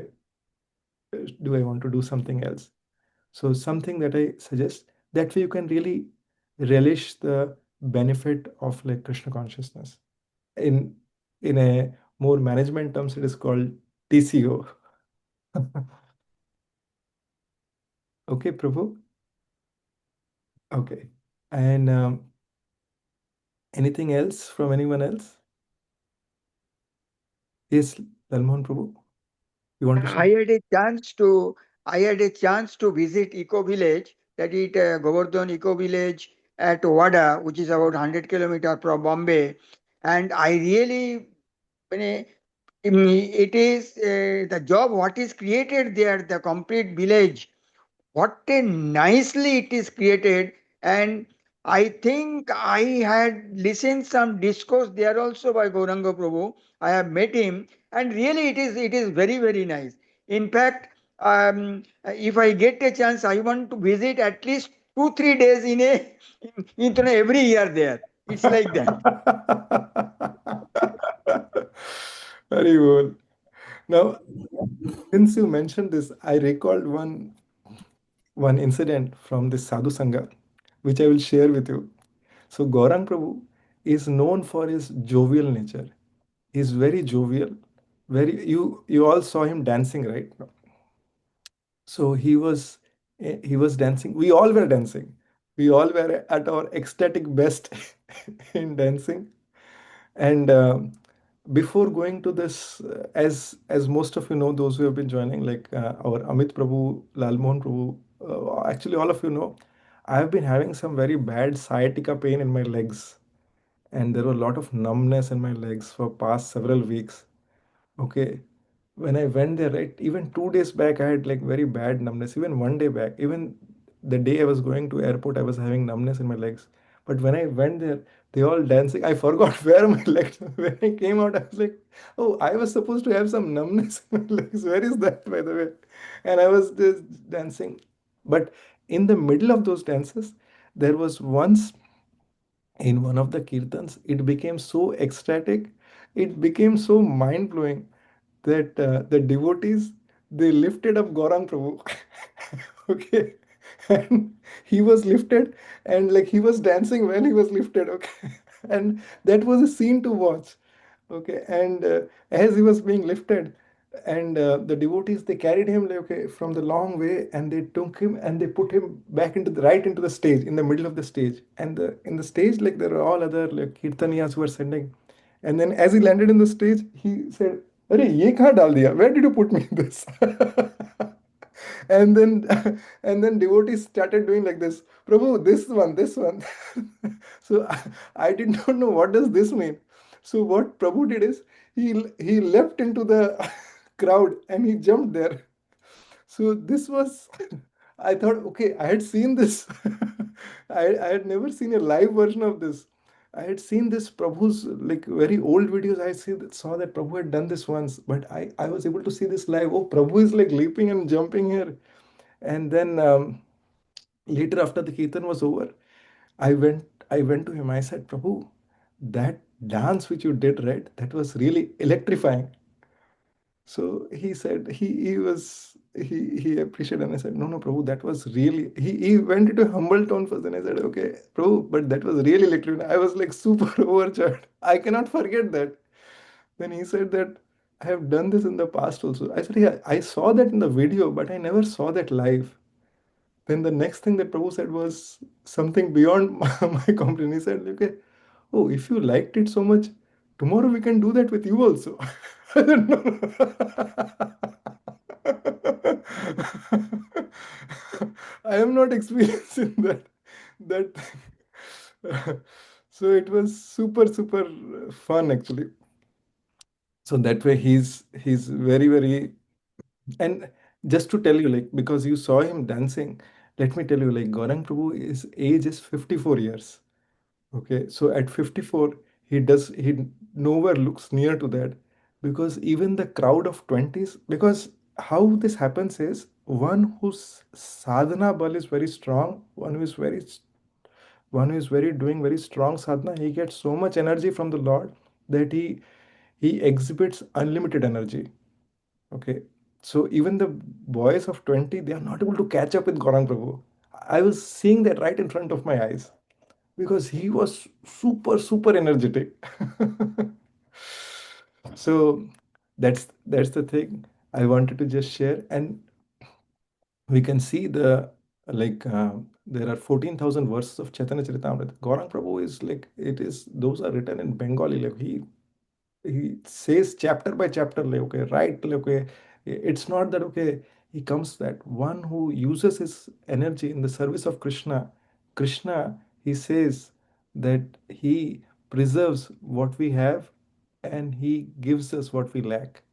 I want to do something else? So something that I suggest, that way you can really relish the benefit of like Krishna consciousness. In in a more management terms, it is called TCO. Okay, Prabhu. Okay. And anything else from anyone else? Yes, Dalmohan Prabhu, you want to I share? had a chance to I had a chance to visit Eco Village, that is Govardhan Eco Village at Wada, which is about 100 kilometers from Bombay, and I really, when it is the job what is created there, the complete village, what a nicely it is created. And I think I had listened some discourse there also by Gauranga Prabhu. I have met him, and really it is very very nice. In fact, if I get a chance, I want to visit at least 2 3 days in a in every year there. It's like that. Very well. Now, since you mentioned this, I recalled one incident from this Sadhu Sangha, which I will share with you. So Gaurang Prabhu is known for his jovial nature. He's very jovial. Very, you all saw him dancing, right? So he was dancing. We all were dancing. We all were at our ecstatic best in dancing. And before going to this, as most of you know, those who have been joining, like our Amit Prabhu, Lalmohan Prabhu, actually all of you know, I have been having some very bad sciatica pain in my legs, and there were a lot of numbness in my legs for past several weeks. Okay, when I went there, right, even 2 days back, I had like very bad numbness. Even one day back, even the day I was going to airport, I was having numbness in my legs. But when I went there, they all dancing. I forgot where my legs. When I came out, I was like, "Oh, I was supposed to have some numbness in my legs. Where is that, by the way?" And I was just dancing. But in the middle of those dances, there was once in one of the kirtans, it became so ecstatic, it became so mind blowing that the devotees, they lifted up Gaurang Prabhu. Okay, and he was lifted, and like he was dancing when he was lifted. Okay, and that was a scene to watch. Okay, and as he was being lifted, and the devotees, they carried him like, okay, from the long way, and they took him and they put him back into the right into the stage, in the middle of the stage. And in the stage, like, there are all other like kirtaniyas who were sending. And then as he landed in the stage, he said, "Arey, ye kahan dal diya? Where did you put me in this?" And then and then devotees started doing like this, "Prabhu, this one." So I did not know what does this mean. So what Prabhu did is, he leapt into the crowd and he jumped there. So this was, I thought, okay, I had seen this. I had never seen a live version of this. I had seen this Prabhu's like very old videos. Saw that Prabhu had done this once, but I was able to see this live. Oh, Prabhu is like leaping and jumping here. And then later, after the Kirtan was over, I went to him. I said, Prabhu, that dance which you did, right? That was really electrifying. So he said he appreciated, and I said, no, Prabhu, that was really, he went into a humble tone first, and I said, okay, Prabhu, but that was really electrifying. I was like super overjoyed. I cannot forget that. Then he said that I have done this in the past also. I said, yeah, I saw that in the video, but I never saw that live. Then the next thing that Prabhu said was something beyond my comprehension. He said, okay, oh, if you liked it so much, tomorrow we can do that with you also. I said, no. I am not experiencing that thing. So it was super fun actually. So that way he's very, and just to tell you, like, because you saw him dancing, let me tell you, like, Gaurang Prabhu, his age is 54 years. Okay, so at 54, he nowhere looks near to that, because even the crowd of 20s, because how this happens is one whose sadhana bal is very strong, one who is very doing very strong sadhana, he gets so much energy from the Lord that he exhibits unlimited energy. Okay. So even the boys of 20, they are not able to catch up with Gaurang Prabhu. I was seeing that right in front of my eyes because he was super energetic. So that's the thing I wanted to just share. And we can see like there are 14,000 verses of Chaitanya Charitamrita. Gaurang Prabhu is like, it is, those are written in Bengali. Like he says chapter by chapter, like, okay, right, like, okay, it's not that, okay, he comes, that one who uses his energy in the service of Krishna, he says that he preserves what we have and he gives us what we lack.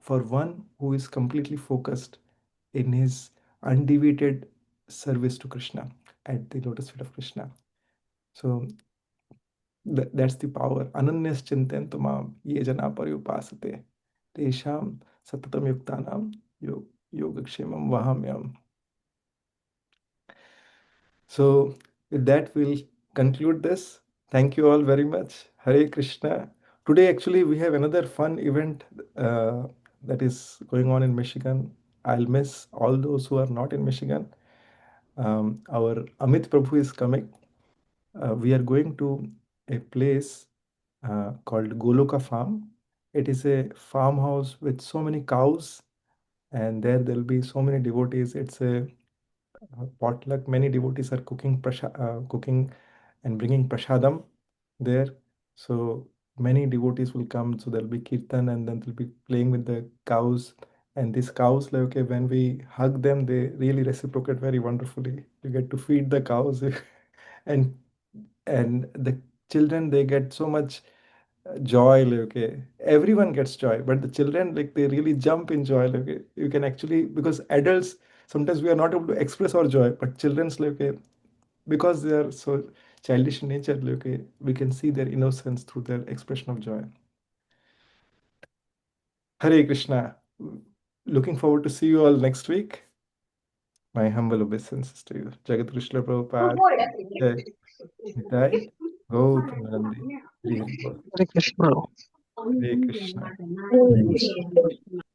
For one who is completely focused in his undeviated service to Krishna at the lotus feet of Krishna. So that's the power. Ananyas chintantu mam ye jana paryupasate tesham satatam yuktanam yogakshemam vahamyam. So with that, we'll conclude this. Thank you all very much. Hare Krishna. Today, actually, we have another fun event that is going on in Michigan. I'll miss all those who are not in Michigan. Our Amit Prabhu is coming. We are going to a place called Goloka Farm. It is a farmhouse with so many cows, and there'll be so many devotees. It's a potluck. Many devotees are cooking and bringing prasadam there. So many devotees will come. So there'll be kirtan, and then they'll be playing with the cows. And these cows, like, okay, when we hug them, they really reciprocate very wonderfully. You get to feed the cows, and the children, they get so much joy, like, okay, everyone gets joy, but the children, like, they really jump in joy, like, okay, you can actually, because adults sometimes we are not able to express our joy, but children's, like, okay, because they are so childish in nature, like, okay, we can see their innocence through their expression of joy. Hare Krishna. Looking forward to see you all next week. My humble obeisances to you. Jagat Krishna Prabhupada Jai. Nitai Gautam Hare Hare Bol. Hare Krishna. Hare Krishna. Thanks.